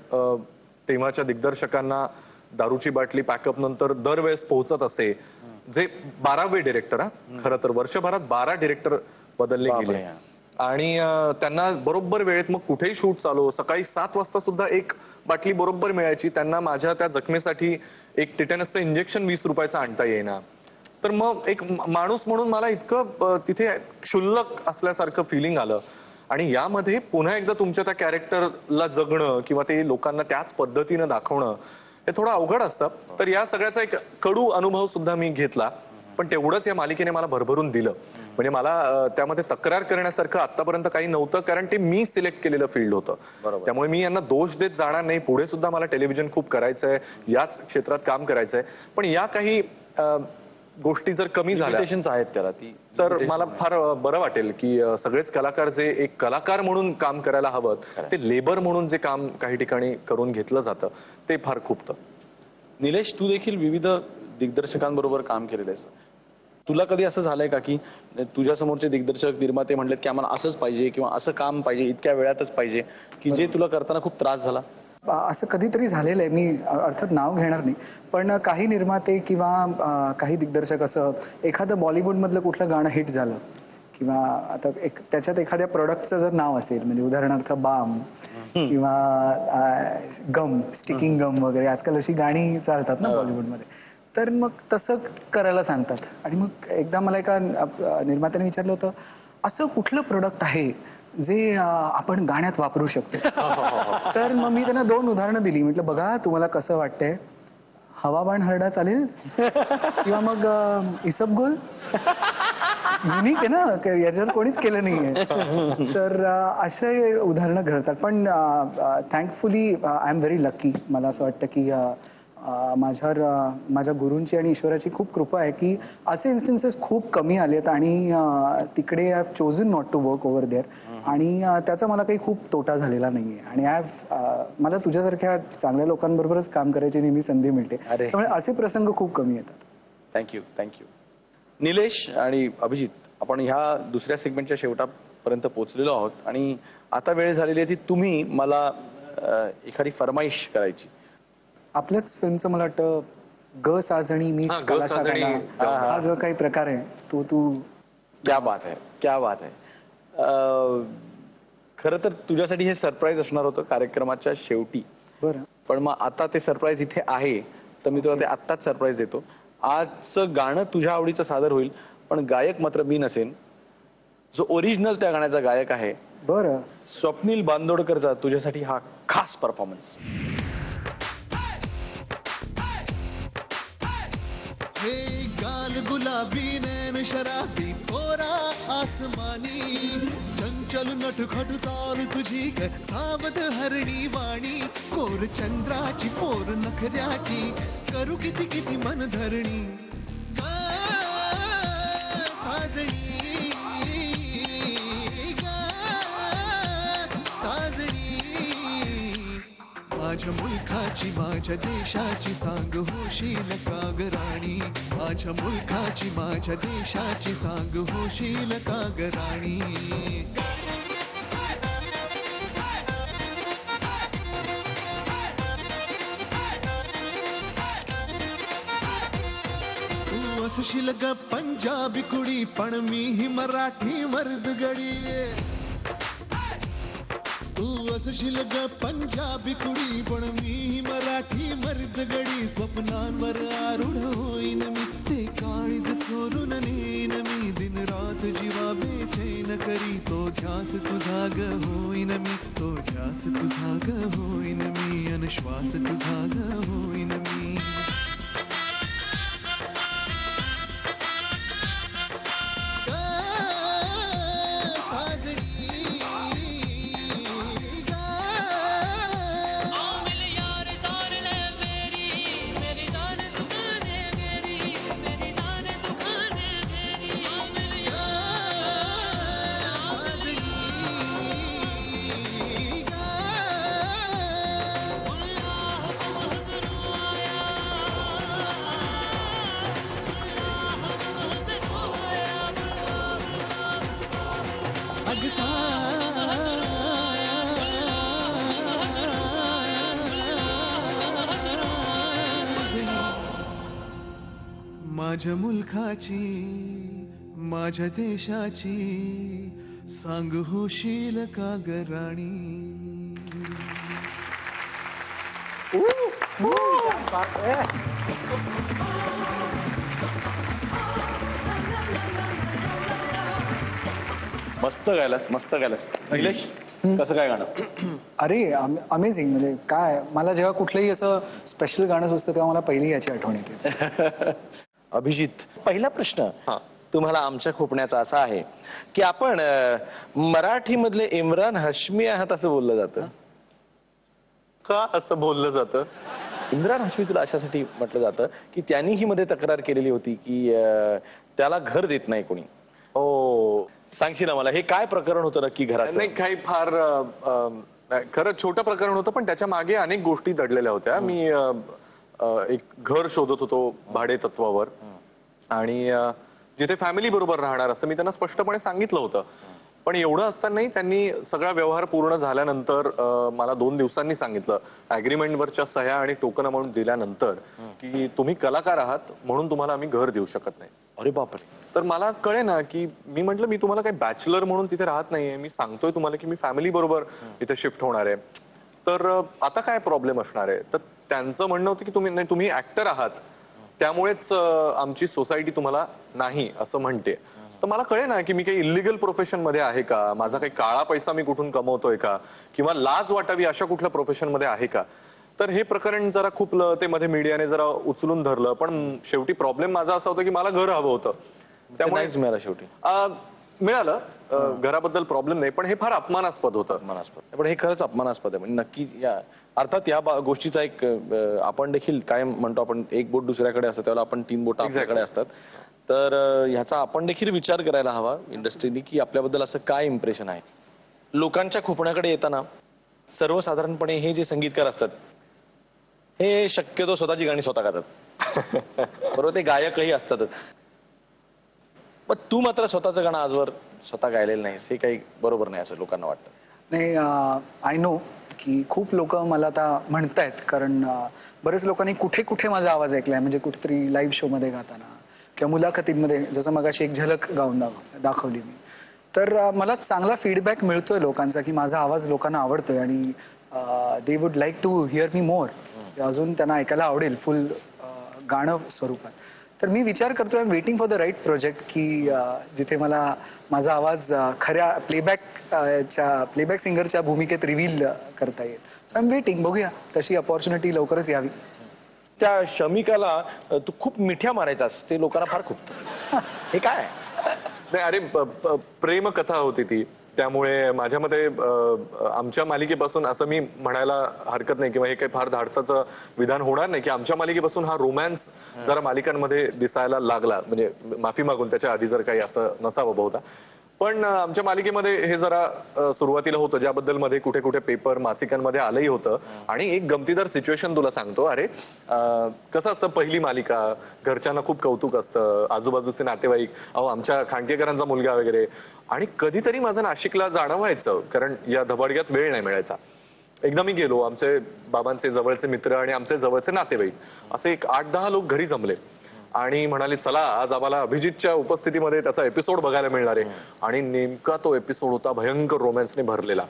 तेव्हाच्या दिग्दर्शकांना दारूची बाटली पॅकअप नंतर दरवेळेस पोहोचत असे, जे 12वे डिरेक्टर, खरं तर वर्षभरात 12 डिरेक्टर बदलले गेले, आणि त्यांना बरोबर वेळेत मग कुठेही शूट चालू, सकाळी 7 वाजता सुद्धा एक बाटली बरोबर मिळायची. त्यांना माझ्या त्या जखमेसाठी एक टिटॅनसचं इंजेक्शन 20 रुपयाचं आणता येईना. तर मग एक माणूस म्हणून मला इतकं तिथे क्षुल्लक असल्यासारखं फिलिंग आलं. आणि यामध्ये पुन्हा एकदा तुमच्या त्या कॅरेक्टरला जगणं किंवा ते लोकांना त्याच पद्धतीनं दाखवणं हे थोडं अवघड असतं. तर या सगळ्याचा एक कडू अनुभव सुद्धा मी घेतला, पण तेवढंच या मालिकेने मला भरभरून दिलं. म्हणजे मला त्यामध्ये तक्रार करण्यासारखं आतापर्यंत काही नव्हतं, कारण ते मी सिलेक्ट केलेलं फील्ड होतं. त्यामुळे मी यांना दोष देत जाणार नाही. पुढे सुद्धा मला टेलिव्हिजन खूप करायचंय, याच क्षेत्रात काम करायचंय. पण या काही गोष्टी जर कमी झाल्या आहेत त्याला, तर मला फार बरं वाटेल की सगळेच कलाकार जे एक कलाकार म्हणून काम करायला हवं, ते लेबर म्हणून जे काम काही ठिकाणी करून घेतलं जातं ते फार खूपतं. निलेश, तू देखील विविध दिग्दर्शकांबरोबर काम केलेलं आहेस. तुला कधी असं झालंय का की तुझ्या समोरचे दिग्दर्शक निर्माते म्हणलेत की आम्हाला असंच पाहिजे किंवा असं काम पाहिजे, इतक्या वेळातच पाहिजे, की जे तुला करताना खूप त्रास झाला? असं कधीतरी झालेलं आहे. मी अर्थात नाव घेणार नाही, पण काही निर्माते किंवा काही दिग्दर्शक असं एखादं बॉलिवूडमधलं कुठलं गाणं हिट झालं किंवा आता त्याच्यात एखाद्या प्रोडक्टचं जर नाव असेल, म्हणजे उदाहरणार्थ बाम किंवा गम, स्टिकिंग गम वगैरे, आजकाल अशी गाणी चालतात ना बॉलिवूडमध्ये, तर मग तसं करायला सांगतात. आणि मग एकदा मला एका निर्मात्याने विचारलं होतं, असं कुठलं प्रोडक्ट आहे जे आपण गाण्यात वापरू शकतो? तर मग मी त्यांना 2 उदाहरणं दिली. म्हटलं, बघा तुम्हाला कसं वाटतंय, हवाबाण हरडा चालेल किंवा मग इसबगोल? युनिक आहे ना, याच्यावर कोणीच केलं नाहीये. तर असे उदाहरणं घडतात. पण thankfully I am very lucky. मला असं वाटतं की माझ्या गुरूंची आणि ईश्वराची खूप कृपा आहे की असे इन्स्टन्सेस खूप कमी आलेत, आणि तिकडे I have chosen not to work over there, आणि त्याचा मला काही खूप तोटा झालेला नाहीये. आणि मला तुझ्यासारख्या चांगल्या लोकांबरोबरच काम करायची नेहमी संधी मिळते, त्यामुळे असे प्रसंग खूप कमी येतात. थँक्यू. निलेश आणि अभिजित, आपण ह्या दुसऱ्या सेगमेंटच्या शेवटापर्यंत पोहोचलेलो आहोत, आणि आता वेळ झालेली आहे ती तुम्ही मला एखादी फरमाईश करायची. आपल्याच फिल्मचं मला वाटतं ग साजणी मीच कलाशा गाणा, हा जो काही प्रकार आहे तो तू. क्या बात आहे. खरं तर तुझ्यासाठी हे सरप्राईज असणार होतं कार्यक्रमाच्या शेवटी. बरं, पण मग आता ते सरप्राईज इथे आहे, तर मी तुला ते आत्ताच सरप्राईज देतो. आजचं गाणं तुझ्या आवडीचं सादर होईल, पण गायक मात्र मी नसेन. जो ओरिजिनल त्या गाण्याचा गायक आहे, बरं, स्वप्नील बांदोडकरचा तुझ्यासाठी हा खास परफॉर्मन्स. हे गाल गुलाबी नैन शराबी थोरा आसमानी, चंचल नटखट चाल तुझी सावध हरणी वाणी, कोर चंद्राची पोर नखऱ्याची करू किती किती मन धरणी. माझ्या मुलखाची माझ्या देशाची सांग होशील का ग राणी माझ्या मुलखाची माझ्या देशाची सांग होशील का ग राणी तू असशील ग पंजाबी कुडी पण मी ही मराठी मर्द गडी तू असशील ग पंजाबी कुडी पण मी मराठी मर्द गडी स्वप्नांवर आरूढ होईन मी ते काळीज चोरून नेन मी दिन रात जीवा बेचैन करी तो ध्यास तुझा ग होईन मी तो ध्यास तुझा ग होईन मी अन श्वास तुझा ग होईन मी माझ्या मुलखाची माझ्या देशाची सांग होशील का ग राणी मस्त गायलास मस्त गायलास. निलेश कसं काय गाणं? अरे अमेझिंग. म्हणजे काय, मला जेव्हा कुठलंही असं स्पेशल गाणं सुचतं तेव्हा मला पहिली याची आठवण येते. अभिजित, पहिला प्रश्न तुम्हाला आमच्या खोपण्याचा असा आहे की आपण मराठीमधले इम्रान हाशमी आहात असं बोललं जातं. का असं बोललं जातं? इम्रान हाशमी तुला अशासाठी म्हटलं जातं की त्यांनी ही मध्ये तक्रार केलेली होती की त्याला घर देत नाही कोणी. हो, सांगशील ना मला हे काय प्रकरण होतं नक्की घराचं? नाही, काही फार खरं छोटं प्रकरण होतं, पण त्याच्या मागे अनेक गोष्टी दडलेल्या होत्या. मी एक घर शोधत होतो भाडे तत्वावर आणि जिथे फॅमिली बरोबर राहणार असं मी त्यांना स्पष्टपणे सांगितलं होतं. पण एवढं असतानाही त्यांनी सगळा व्यवहार पूर्ण झाल्यानंतर मला 2 दिवसांनी सांगितलं, अग्रीमेंटवरच्या सह्या आणि टोकन अमाऊंट दिल्यानंतर, की तुम्ही कलाकार आहात म्हणून तुम्हाला आम्ही घर देऊ शकत नाही. अरे बापरे. तर मला कळे ना की मी म्हटलं मी तुम्हाला काही बॅचलर म्हणून तिथे राहत नाहीये, मी सांगतोय तुम्हाला की मी फॅमिली बरोबर इथे शिफ्ट होणार आहे, तर आता काय प्रॉब्लेम असणार आहे. तर त्यांचं म्हणणं होतं की तुम्ही ऍक्टर आहात त्यामुळेच आमची सोसायटी तुम्हाला नाही असं म्हणते. तर मला कळे ना की मी काही इलिगल प्रोफेशन मध्ये आहे का, माझा काही काळा पैसा मी कुठून कमवतोय का, किंवा लाज वाटावी अशा कुठल्या प्रोफेशन मध्ये आहे का. तर हे प्रकरण जरा खूप ते मध्ये मीडियाने जरा उचलून धरलं. पण शेवटी प्रॉब्लेम माझा असा होता की मला घर हवं होतं, त्यामुळे मिळालं शेवटी. मिळालं, घराबद्दल प्रॉब्लेम नाही, पण हे फार अपमानास्पद होतं. अपमानास्पद, पण हे खरंच अपमानास्पद आहे. म्हणजे नक्की अर्थात या गोष्टीचा एक आपण देखील काय म्हणतो, आपण एक बोट दुसऱ्याकडे असतं त्यावेळेला आपण 3 बोट आपल्याकडे असतात. तर ह्याचा आपण देखील विचार करायला हवा इंडस्ट्रीनी की आपल्याबद्दल असं काय इम्प्रेशन आहे. लोकांच्या खोपण्याकडे येताना सर्वसाधारणपणे हे जे संगीतकार असतात हे शक्यतो स्वतःची गाणी स्वतः गातात. बरोबर, ते गायकही असतातच. पण तू मात्र स्वतःचं गाणं आजवर स्वतः गायलेलं नाहीस, हे काही बरोबर नाही असं लोकांना वाटतं. नाही, आय नो की खूप लोक मला आता म्हणतायत, कारण बरेच लोकांनी कुठे कुठे माझा आवाज ऐकलाय. म्हणजे कुठेतरी लाईव्ह शो मध्ये गाताना किंवा मुलाखतींमध्ये, जसं मगाशी एक झलक गाऊन दाखवली मी, तर मला चांगला फीडबॅक मिळतोय लोकांचा की माझा आवाज लोकांना आवडतोय आणि they would like to hear me more. अजून त्यांना ऐकायला आवडेल फुल गाणं स्वरूपात. तर मी विचार करतोय, waiting for the right project की जिथे मला माझा आवाज खऱ्या प्लेबॅक सिंगरच्या भूमिकेत रिव्हील करता येईल. So I am waiting. बघूया, तशी अपॉर्च्युनिटी लवकरच यावी. त्या शमिकाला तू खूप मिठ्या मारायचास, ते लोकांना फार खूप. हे काय? नाही, अरे प्रेम कथा होती ती, त्यामुळे माझ्या मते आमच्या मालिकेपासून असं मी म्हणायला हरकत नाही किंवा हे काही फार धाडसाचं विधान होणार नाही की आमच्या मालिकेपासून हा रोमॅन्स जरा मालिकांमध्ये दिसायला लागला. म्हणजे माफी मागून त्याच्या आधी जर काही असं नसावं बहुधा. पण आमच्या मालिकेमध्ये हे जरा सुरुवातीला होतं, ज्याबद्दल मध्ये कुठे कुठे पेपर मासिकांमध्ये आलंही होतं. आणि एक गमतीदार सिच्युएशन तुला सांगतो. अरे कसं असतं, पहिली मालिका, घरच्यांना खूप कौतुक असतं, आजूबाजूचे नातेवाईक, अहो आमच्या खांडकेकरांचा मुलगा वगैरे. आणि कधीतरी माझं नाशिकला जाणं व्हायचं, कारण या धबाडक्यात वेळ नाही मिळायचा. एकदा मी गेलो, आमचे बाबांचे जवळचे मित्र आणि आमचे जवळचे नातेवाईक असे एक 8-10 लोक घरी जमले आणि म्हणाले चला आज आम्हाला अभिजितच्या उपस्थितीमध्ये त्याचा एपिसोड बघायला मिळणार आहे. आणि नेमका तो एपिसोड होता भयंकर रोमॅन्सने भरलेला.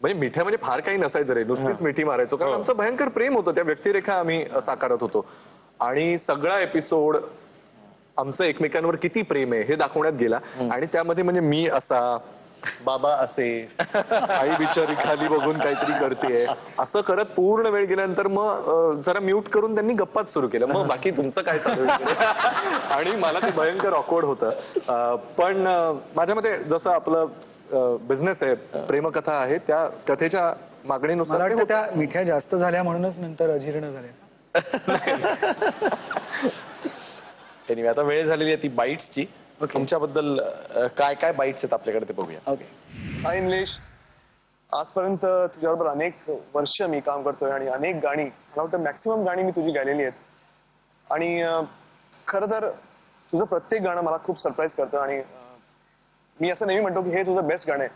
म्हणजे मिठ्या म्हणजे फार काही नसायचं रे, नुसतीच मिठी मारायचो, कारण आमचं भयंकर प्रेम होतं, त्या व्यक्तिरेखा आम्ही साकारत होतो. आणि सगळा एपिसोड आमचं एकमेकांवर किती प्रेम आहे हे दाखवण्यात गेला. आणि त्यामध्ये म्हणजे मी असा, बाबा असे, आई बिचारी खाली बघून काहीतरी करते, असं करत पूर्ण वेळ गेल्यानंतर मग जरा म्यूट करून त्यांनी गप्पाच सुरू केलं. मग बाकी तुमचं काय चालू आहे? आणि मला ते भयंकर ऑकवर्ड होतं. पण माझ्या मते जसं आपलं बिझनेस आहे, प्रेमकथा आहे, त्या कथेच्या मागणीनुसार मला वाटतं त्या मिठ्या जास्त झाल्या म्हणूनच नंतर अजीर्ण झाल्या. Anyway, आता वेळ झालेली आहे ती बाईट्सची. तुमच्याबद्दल काय काय बाईट्स आहेत आपल्याकडे ते बघूया. ओके. हाय निलेश, आजपर्यंत तुझ्याबरोबर अनेक वर्ष मी काम करतोय आणि अनेक गाणी, मला वाटतं मॅक्सिमम गाणी मी तुझी गायलेली आहेत. आणि खरं तर तुझं प्रत्येक गाणं मला खूप सरप्राईज करतं. आणि मी असं नेहमी म्हणतो की हे तुझं बेस्ट गाणं आहे,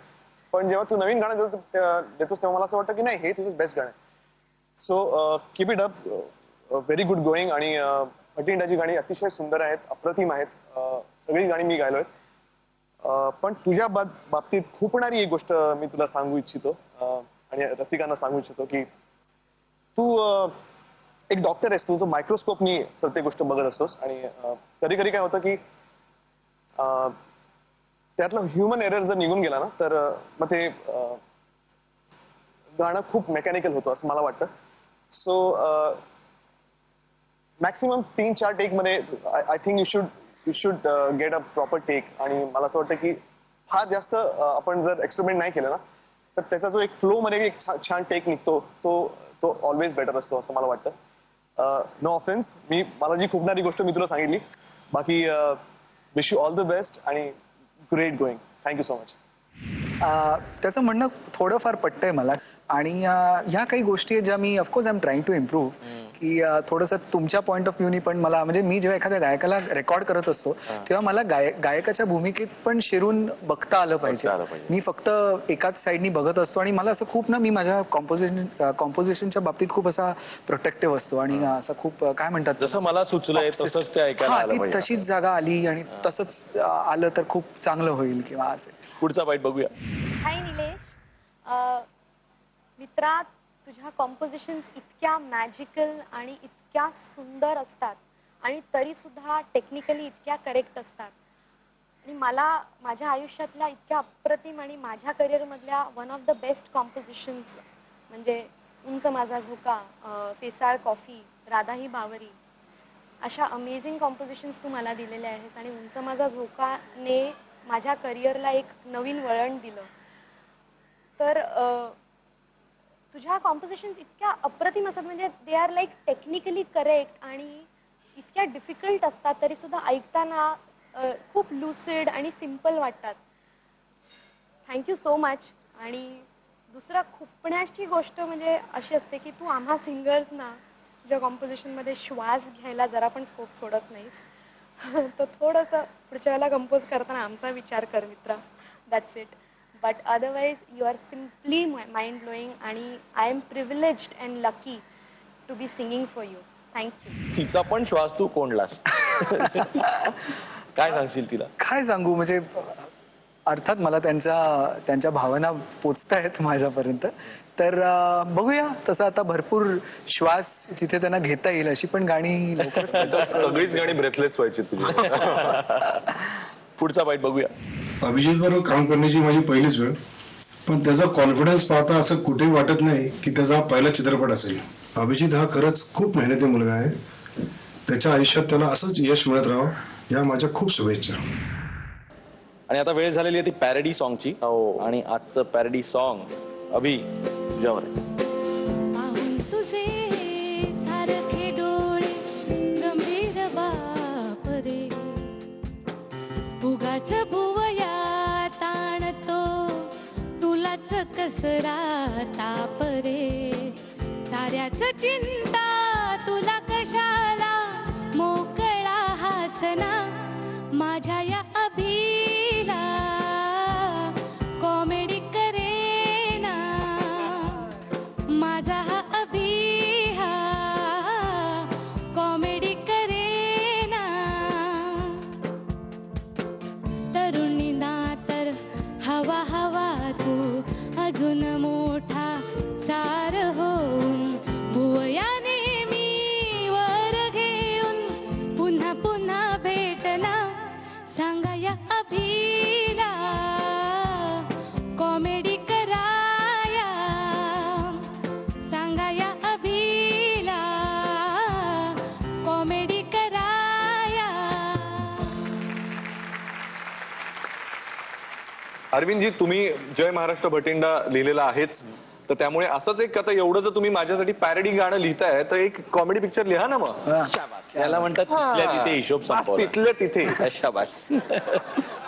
पण जेव्हा तू नवीन गाणं देतोस तेव्हा मला असं वाटतं की नाही हे तुझं बेस्ट गाणं आहे. So keep it up, very good going. आणि भटिंडाची गाणी अतिशय सुंदर आहेत, अप्रतिम आहेत. सगळी गाणी मी गायलोय. पण तुझ्या बाबतीत खुपणारी एक गोष्ट मी तुला सांगू इच्छितो आणि रसिकांना सांगू इच्छितो की तू एक डॉक्टर आहेस, तू जो मायक्रोस्कोपनी प्रत्येक गोष्ट बघत असतोस. आणि कधी कधी काय होतं की त्यातलं ह्युमन एरर जर निघून गेला ना तर मग ते गाणं खूप मेकॅनिकल होतं असं मला वाटतं. सो मॅक्सिमम 3-4 टेक मध्ये I think you should get a proper take. आणि मला असं वाटतं की फार जास्त आपण जर एक्सपेरिमेंट नाही केलं ना तर त्याचा जो एक फ्लो मध्ये एक छान टेक निघतो तो ऑलवेज बेटर असतो असं मला वाटतं. नो ऑफेन्स, मला जी खुपणारी गोष्ट मी तुला सांगितली. बाकी wish you all the best आणि great going. Thank you so much. त्याचं म्हणणं थोडंफार पटतंय मला. आणि ह्या काही गोष्टी आहेत ज्या मी of course I am trying to improve, की थोडंसं तुमच्या पॉईंट ऑफ व्ह्यूनी पण मला, म्हणजे मी जेव्हा एखाद्या गायकाला रेकॉर्ड करत असतो तेव्हा मला गायकाच्या भूमिकेत पण शिरून बघता आलं पाहिजे. मी फक्त एकाच साईडनी बघत असतो आणि मला असं खूप ना, मी माझ्या कॉम्पोजिशनच्या बाबतीत खूप असा प्रोटेक्टिव्ह असतो आणि असं खूप काय म्हणतात, जसं मला सुचलंय तसंच ते ऐकायला आलं ती पाहिजे. तशीच जागा आली आणि तसंच आलं तर खूप चांगलं होईल किंवा असं. पुढचा बाईट बघूया. हाय निलेश, मित्रा, तुझ्या कॉम्पोजिशन्स इतक्या मॅजिकल आणि इतक्या सुंदर असतात आणि तरी सुद्धा टेक्निकली इतक्या करेक्ट असतात. आणि मला माझ्या आयुष्यातल्या इतक्या अप्रतिम आणि माझ्या करिअरमधल्या वन ऑफ द बेस्ट कॉम्पोजिशन्स म्हणजे उंच माझा झोका, फेसाळ कॉफी, राधा ही बावरी, अशा अमेझिंग कॉम्पोजिशन्स तू मला दिलेल्या आहेस. आणि उंच माझा झोकाने माझ्या करिअरला एक नवीन वळण दिलं. तर तुझ्या कॉम्पोजिशन्स इतक्या अप्रतिम असतात, म्हणजे they are like technically correct आणि इतक्या डिफिकल्ट असतात तरी सुद्धा ऐकताना खूप लुसिड आणि सिम्पल वाटतात. Thank you so much. आणि दुसरं खुपण्याची गोष्ट म्हणजे अशी असते की तू आम्हा सिंगर्सना तुझ्या कॉम्पोजिशनमध्ये श्वास घ्यायला जरा पण स्कोप सोडत नाहीस. तर थोडंसं पुढच्या वेळेला कंपोज करताना आमचा विचार कर मित्रा. That's it. But otherwise, you are simply mind-blowing आणि I am privileged and lucky to be singing for you. Thank you. तिचा पण श्वास तू कोंडलास. काय सांगशील तिला? काय सांगू, म्हणजे अर्थात मला त्यांच्या भावना पोचतायत माझ्यापर्यंत. तर बघूया, तसं आता भरपूर श्वास जिथे त्यांना घेता येईल अशी पण गाणी लवकरच सगळीच गाणी ब्रेथलेस व्हायची तुझी. पुढचा बाईट बघूया. अभिजित बरोबर काम करण्याची माझी पहिलीच वेळ, पण त्याचा कॉन्फिडन्स पाहता असं कुठेही वाटत नाही की त्याचा पहिला चित्रपट असेल. अभिजित हा खरंच खूप मेहनती मुलगा आहे. त्याच्या आयुष्यात त्याला असंच यश मिळत राहावं या माझ्या खूप शुभेच्छा. आणि आता वेळ झालेली आहे ती पॅरडी सॉंगची. आणि आजचं पॅरडी सॉंग अभि तुझ्यावर आहे. पाहून तुझे सारखे डोळे गंभीर बापरे, उगाच बुवया मायाच चिंता तुला कशाला मोकळा हासना माझ्या या अभिला कॉमेडी करेना माझा हा अभि हा कॉमेडी करेना तरुणीना तर हवा हवा तू अजून मोठा स्टार होऊन भुवयाने मी वर घेऊन पुन्हा पुन्हा भेटना सांगा या अभिला कॉमेडी कराया सांगा या अभिला कॉमेडी कराया. अरविंदजी, तुम्ही जय महाराष्ट्र भटिंडा लिहिलेला आहेच, तर त्यामुळे असंच एक आता एवढं जर तुम्ही माझ्यासाठी पॅरडी गाणं लिहिताय तर एक कॉमेडी पिक्चर लिहा ना मग. त्याला म्हणतात तिथल्या तिथे हिशोब संपवला. तिथल्या तिथे. शाबास.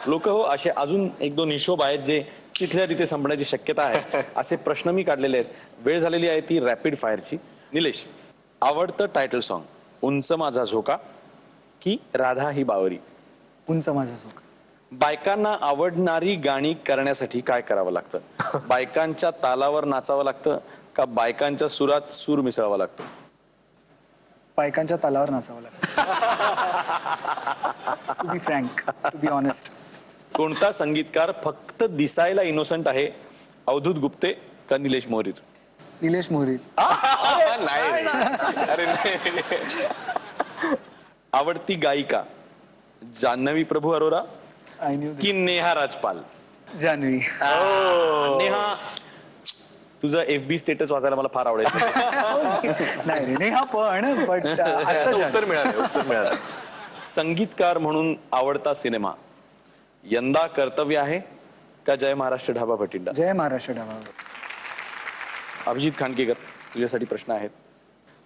लोक हो असे अजून एक दोन हिशोब आहेत जे तिथल्या तिथे संपण्याची शक्यता आहे. असे प्रश्न मी काढलेले आहेत. वेळ झालेली आहे ती रॅपिड फायरची. निलेश, आवडतं टायटल सॉन्ग उंच माझा झोका की राधा ही बावरी? उंच माझा झोका. बायकांना आवडणारी गाणी करण्यासाठी काय करावं लागतं? बायकांच्या तालावर नाचावं लागतं का बायकांच्या सुरात सूर मिसळावा लागतो? बायकांच्या तालावर नाचावं लागतं. To be frank, to be honest. कोणता संगीतकार फक्त दिसायला इनोसंट आहे? अवधूत गुप्ते का निलेश मोहरीर? निलेश मोहरीर. अरे नाही. आवडती गायिका जान्हवी प्रभू अरोरा आय न्यू की नेहा राजपाल? जान्हवी. नेहा, तुझं FB स्टेटस वाचायला मला फार आवडेल. नाही रे नेहा पण बट उत्तर मिळालं. संगीतकार म्हणून आवडता सिनेमा यंदा कर्तव्य आहे का जय महाराष्ट्र ढाबा भटिंडा? जय महाराष्ट्र ढाबा. अभिजित खांडकेकर, तुझ्यासाठी प्रश्न आहेत.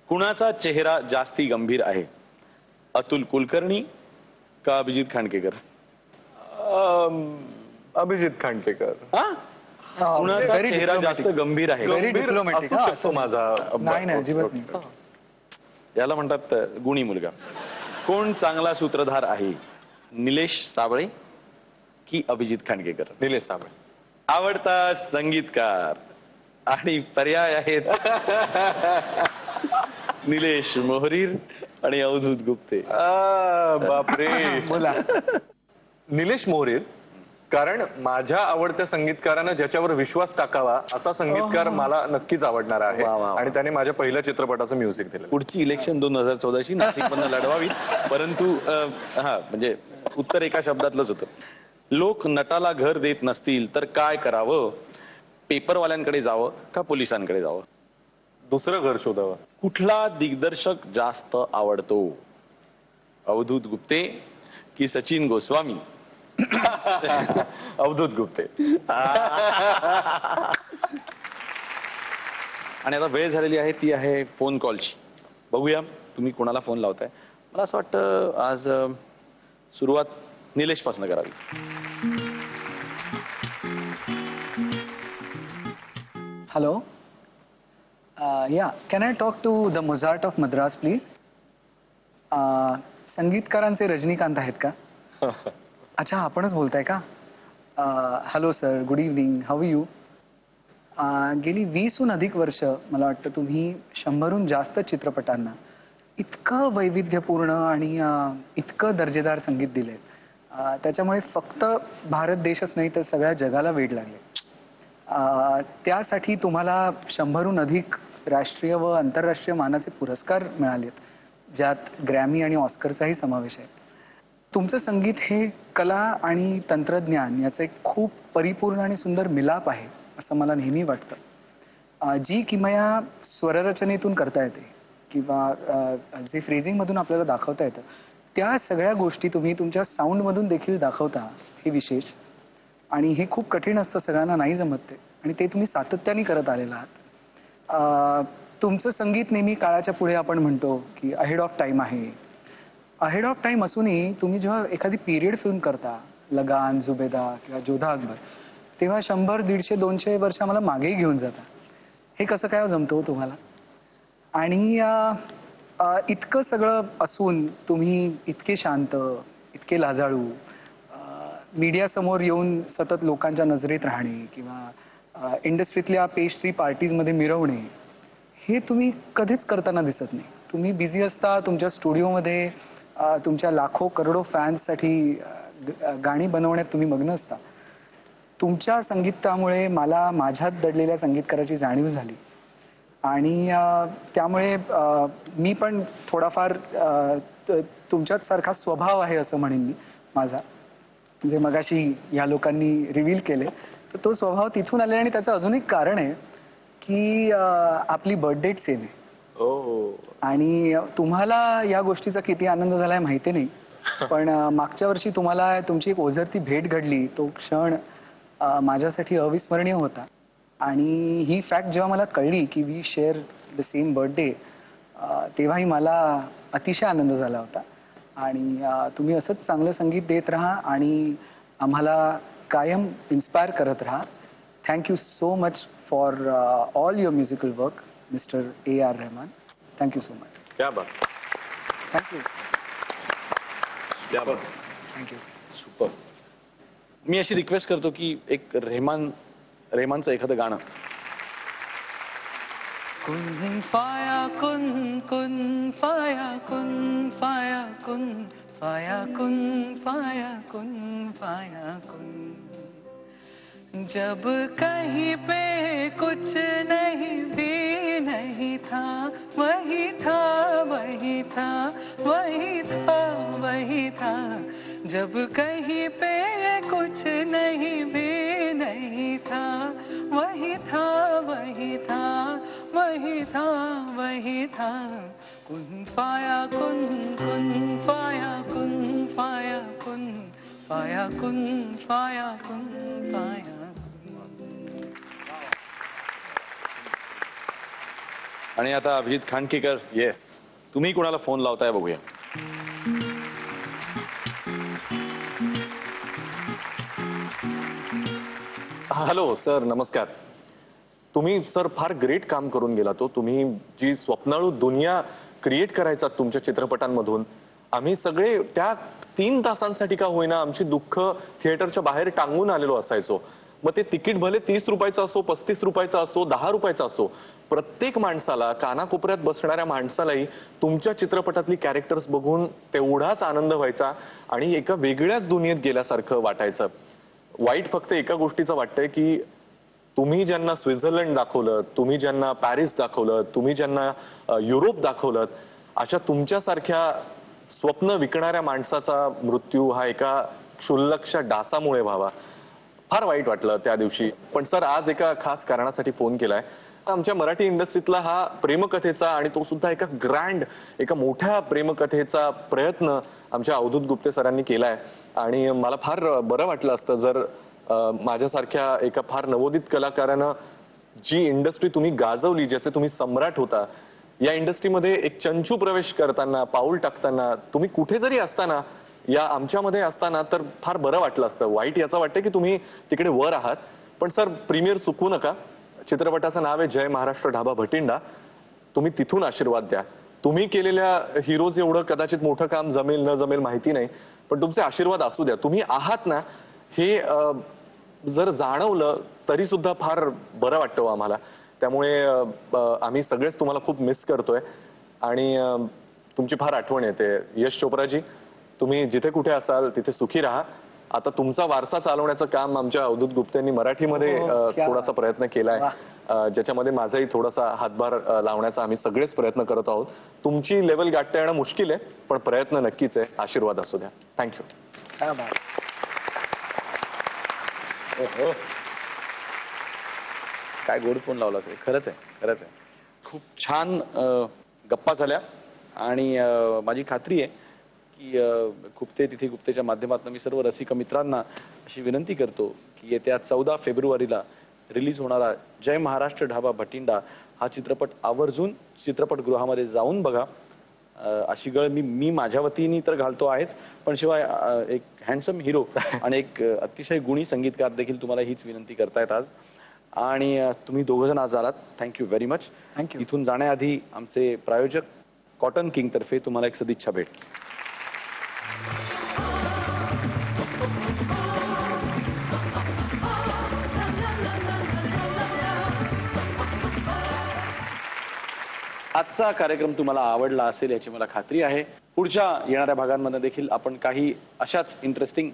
कुणाचा चेहरा जास्ती गंभीर आहे? अतुल कुलकर्णी का अभिजित खांडकेकर? अभिजित खांडकेकर. कुणाचा Very चेहरा diplomatic. जास्त गंभीर आहे? Very गंभीर diplomatic, असू शकतो माझा. नाही नाही अजिबात नाही. याला म्हणतात गुणी मुलगा. कोण चांगला सूत्रधार आहे? निलेश साबळे की अभिजित खांडकेकर? निलेश साबळे. आवडता संगीतकार आणि पर्याय आहेत निलेश मोहरीर आणि अवधूत गुप्ते. बापरे. बोला. निलेश मोहरीर, कारण माझ्या आवडत्या संगीतकारानं ज्याच्यावर विश्वास टाकावा असा संगीतकार मला नक्कीच आवडणार आहे. वा, वा, वा. आणि त्याने माझ्या पहिल्या चित्रपटाचं म्युझिक दिलं. पुढची इलेक्शन 2014ची नाशिकमधनं लढवावी, परंतु म्हणजे उत्तर एका शब्दातलंच होतं. लोक नटाला घर देत नसतील तर काय करावं? पेपरवाल्यांकडे जावं का पोलिसांकडे जावं? दुसरं घर शोधावं. कुठला दिग्दर्शक जास्त आवडतो? अवधूत गुप्ते की सचिन गोस्वामी? अवधूत गुप्ते. आणि आता वेळ झालेली आहे ती आहे फोन कॉलची. बघूया तुम्ही कोणाला फोन लावताय. मला असं वाटतं आज सुरुवात निलेश पासून करावी. Hello. Yeah can I talk to the Mozart of Madras please? संगीतकारांचे रजनीकांत आहेत का? अच्छा, आपणच बोलताय का? Hello sir, good evening, how you? गेली 20हून अधिक वर्ष मला वाटतं तुम्ही 100हून जास्त चित्रपटांना इतकं वैविध्यपूर्ण आणि इतकं दर्जेदार संगीत दिलंय. त्याच्यामुळे फक्त भारत देशच नाही तर सगळ्या जगाला वेड लागले. त्यासाठी तुम्हाला 100हून अधिक राष्ट्रीय व आंतरराष्ट्रीय मानाचे पुरस्कार मिळालेत, ज्यात ग्रॅमी आणि ऑस्करचाही समावेश आहे. तुमचं संगीत हे कला आणि तंत्रज्ञान याचं एक खूप परिपूर्ण आणि सुंदर मिलाप आहे असं मला नेहमी वाटतं. जी किमया स्वररचनेतून करता येते किंवा जे फ्रेझिंगमधून आपल्याला दाखवता येतं त्या सगळ्या गोष्टी तुम्ही तुमच्या साऊंडमधून देखील दाखवता, हे विशेष. आणि हे खूप कठीण असतं, सगळ्यांना नाही जमत ते, आणि ते तुम्ही सातत्याने करत आलेला आहात. तुमचं संगीत नेहमी काळाच्या पुढे आपण म्हणतो की अहेड ऑफ टाईम आहे. अहेड ऑफ टाईम असूनही तुम्ही जेव्हा एखादी पिरियड फिल्म करता, लगान, जुबेदा किंवा जोधा अकबर, तेव्हा 100, 150, 200 वर्ष आम्हाला मागेही घेऊन जाता. हे कसं काय जमतो तुम्हाला? आणि इतकं सगळं असून तुम्ही इतके शांत, इतके लाजाळू, मीडियासमोर येऊन सतत लोकांच्या नजरेत राहणे किंवा इंडस्ट्रीतल्या पेस्ट्री पार्टीजमध्ये मिरवणे, हे तुम्ही कधीच करताना दिसत नाही. तुम्ही बिझी असता तुमच्या स्टुडिओमध्ये, तुमच्या लाखो करोडो फॅन्ससाठी गाणी बनवण्यात तुम्ही मग्न असता. तुमच्या संगीतामुळे मला माझ्यात दडलेल्या संगीतकाराची जाणीव झाली आणि त्यामुळे मी पण थोडाफार तुमच्याच सारखा स्वभाव आहे असं म्हणेन मी माझा, जे मगाशी या लोकांनी रिव्हील केले. तर तो स्वभाव तिथून आले आणि त्याचं अजून एक कारण आहे की आपली बर्थ डेट सेम आहे. आणि तुम्हाला या गोष्टीचा किती आनंद झालाय माहिती नाही, पण मागच्या वर्षी तुम्हाला तुमची एक ओझरती भेट घडली, तो क्षण माझ्यासाठी अविस्मरणीय होता. आणि ही फॅक्ट जेव्हा मला कळली की we share the same birthday, तेव्हाही मला अतिशय आनंद झाला होता. आणि तुम्ही असंच चांगलं संगीत देत राहा आणि आम्हाला कायम इन्स्पायर करत राहा. Thank you so much for all your musical work mister A.R. Rahman. Thank you so much. क्या बात. थँक्यू. क्या बात. थँक्यू. सुपर. मी अशी रिक्वेस्ट करतो की एक रेहमानचं एखादं गाणं. कुन फाया कुन कुन फाया कुन फाया कुन फाया कुन फाया कुन फाया कुन. जब कहीं पे कुछ नहीं भी नहीं था, वही था वही था वही था वही था. जब कहीं पे कुछ नहीं भी नहीं था, वही था वही था वही था वही था. कुन फाया कुन कुन फाया कुन फाया कुन फाया कुन फाया कुन फाया. आणि आता अभिजित खांडकेकर, येस, तुम्ही कोणाला फोन लावताय बघूया. हॅलो सर, नमस्कार. तुम्ही सर फार ग्रेट काम करून गेला. तो तुम्ही जी स्वप्नाळू दुनिया क्रिएट करायचा तुमच्या चित्रपटांमधून, आम्ही सगळे त्या 3 तासांसाठी का होईना आमची दुःख थिएटरच्या बाहेर टांगून आलेलो असायचो. मग ते तिकीट भले 30 रुपयाचं असो, 35 रुपयाचं असो, 10 रुपयाचं असो, प्रत्येक माणसाला, कानाकोपऱ्यात बसणाऱ्या माणसालाही तुमच्या चित्रपटातली कॅरेक्टर्स बघून तेवढाच आनंद व्हायचा आणि एका वेगळ्याच दुनियेत गेल्यासारखं वाटायचं. वाईट फक्त एका गोष्टीचं वाटतंय की तुम्ही ज्यांना स्वित्झर्लंड दाखवलं, तुम्ही ज्यांना पॅरिस दाखवलं, तुम्ही ज्यांना युरोप दाखवलं, अशा तुमच्यासारख्या स्वप्न विकणाऱ्या माणसाचा मृत्यू हा एका क्षुल्लकशा डासामुळे व्हावा. फार वाईट वाटलं त्या दिवशी. पण सर, आज एका खास कारणासाठी फोन केलाय. आमच्या मराठी इंडस्ट्रीतला हा प्रेमकथेचा आणि तो सुद्धा एका ग्रँड, एका मोठ्या प्रेमकथेचा प्रयत्न आमच्या अवधूत गुप्ते सरांनी केलाय. आणि मला फार बरं वाटलं असतं जर माझ्यासारख्या एका फार नवोदित कलाकारानं जी इंडस्ट्री तुम्ही गाजवली, ज्याचे तुम्ही सम्राट होता, या इंडस्ट्रीमध्ये एक चंचू प्रवेश करताना, पाऊल टाकताना, तुम्ही कुठे जरी असताना, या आमच्यामध्ये असताना, तर फार बरं वाटलं असतं. वाईट याचं वाटतं की तुम्ही तिकडे वर आहात. पण सर, प्रीमियर चुकवू नका. चित्रपटाचं नाव आहे जय महाराष्ट्र ढाबा भटिंडा. तुम्ही तिथून आशीर्वाद द्या. तुम्ही केलेल्या हिरोज एवढं कदाचित मोठं काम जमेल न जमेल माहिती नाही, पण तुमचे आशीर्वाद असू द्या. तुम्ही आहात ना, हे जर जाणवलं तरी सुद्धा फार बरं वाटतं आम्हाला. त्यामुळे आम्ही सगळेच तुम्हाला खूप मिस करतोय आणि तुमची फार आठवण येते. यश चोप्राजी, तुम्ही जिथे कुठे असाल तिथे सुखी राहा. आता तुमचा वारसा चालवण्याचं काम आमच्या अवधूत गुप्तेंनी मराठीमध्ये थोडासा प्रयत्न केलाय, ज्याच्यामध्ये माझाही थोडासा हातभार लावण्याचा आम्ही सगळेच प्रयत्न करत आहोत. तुमची लेवल गाठता येणं मुश्किल आहे, पण प्रयत्न नक्कीच आहे. आशीर्वाद असू द्या. थँक्यू. काय गोड फोन लावला असेल. खरंच आहे, खरंच आहे. खूप छान गप्पा झाल्या आणि माझी खात्री आहे की गुप्ते तिथे गुप्तेच्या माध्यमातून मी सर्व रसिक मित्रांना अशी विनंती करतो की येत्या 14 फेब्रुवारीला रिलीज होणारा जय महाराष्ट्र ढाबा भटिंडा हा चित्रपट आवर्जून चित्रपटगृहामध्ये जाऊन बघा. अशी गळ मी माझ्या वतीने तर घालतो आहेच, पण शिवाय एक हँडसम हिरो आणि एक अतिशय गुणी संगीतकार देखील तुम्हाला हीच विनंती करतायत आज. आणि तुम्ही दोघं जण आज आलात, थँक्यू व्हेरी मच. थँक्यू. इथून जाण्याआधी आमचे प्रायोजक कॉटन किंग तर्फे तुम्हाला एक सदिच्छा भेट. आजचा कार्यक्रम तुम्हाला आवडला असेल याची मला खात्री आहे. पुढच्या येणाऱ्या भागांमध्ये देखील आपण काही अशाच इंटरेस्टिंग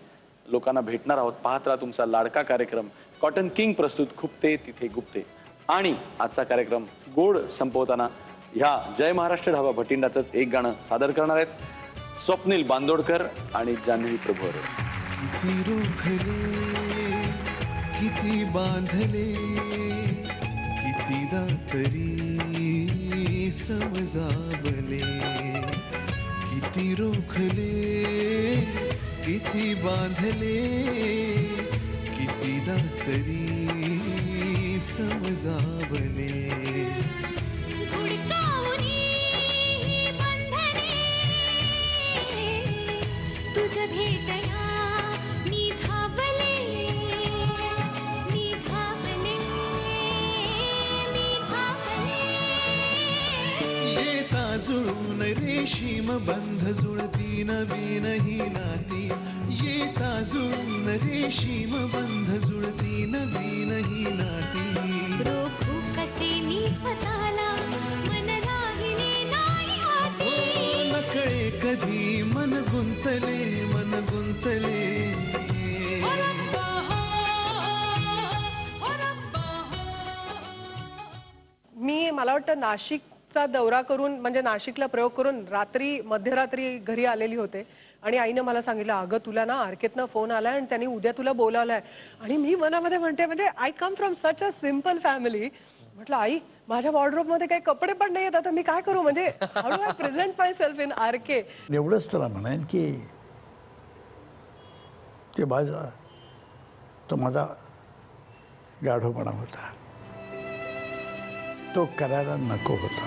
लोकांना भेटणार आहोत. पाहत राहा तुमचा लाडका कार्यक्रम कॉटन किंग प्रस्तुत खुपते तिथे गुप्ते. आणि आजचा कार्यक्रम गोड संपवताना ह्या जय महाराष्ट्र ढाबा भटिंडाचंच एक गाणं सादर करणार आहेत स्वप्नील बांदोडकर आणि जान्हवी प्रभुवर. किती रोखले किती बांधले कितीदा तरी समजावले, किती रोखले किती बांधले कितीदा तरी समजावले. धुडकावनी बंधने तुझ भेटया मी धावले मी धावले मी धावले. येता जुळून रेशीम बंध जुळती नवीन ही नाती, येता जुळून रेशीम बंध जुळती नवीन ही नाती. रोखू कसे मी स्वतःला मन राहिली नाही हाती. नकळे कधी मन गुंतले मन गुंतले. मला वाटतं नाशिकचा दौरा करून म्हणजे नाशिकला प्रयोग करून रात्री मध्यरात्री घरी आलेली होते आणि आईनं मला सांगितलं अगं तुला ना आरकेतनं फोन आलाय आणि त्यांनी उद्या तुला बोलावलंय. आणि मी मनामध्ये म्हणते म्हणजे I come from such a simple family. म्हटलं आई माझ्या वॉर्डरोब मध्ये काही कपडे पण नाही येत, आता मी काय करू, म्हणजे how do I present myself in RK. एवढंच तुला म्हणेन की ते तो माझा गाढवपणा होता, तो करायला नको होता.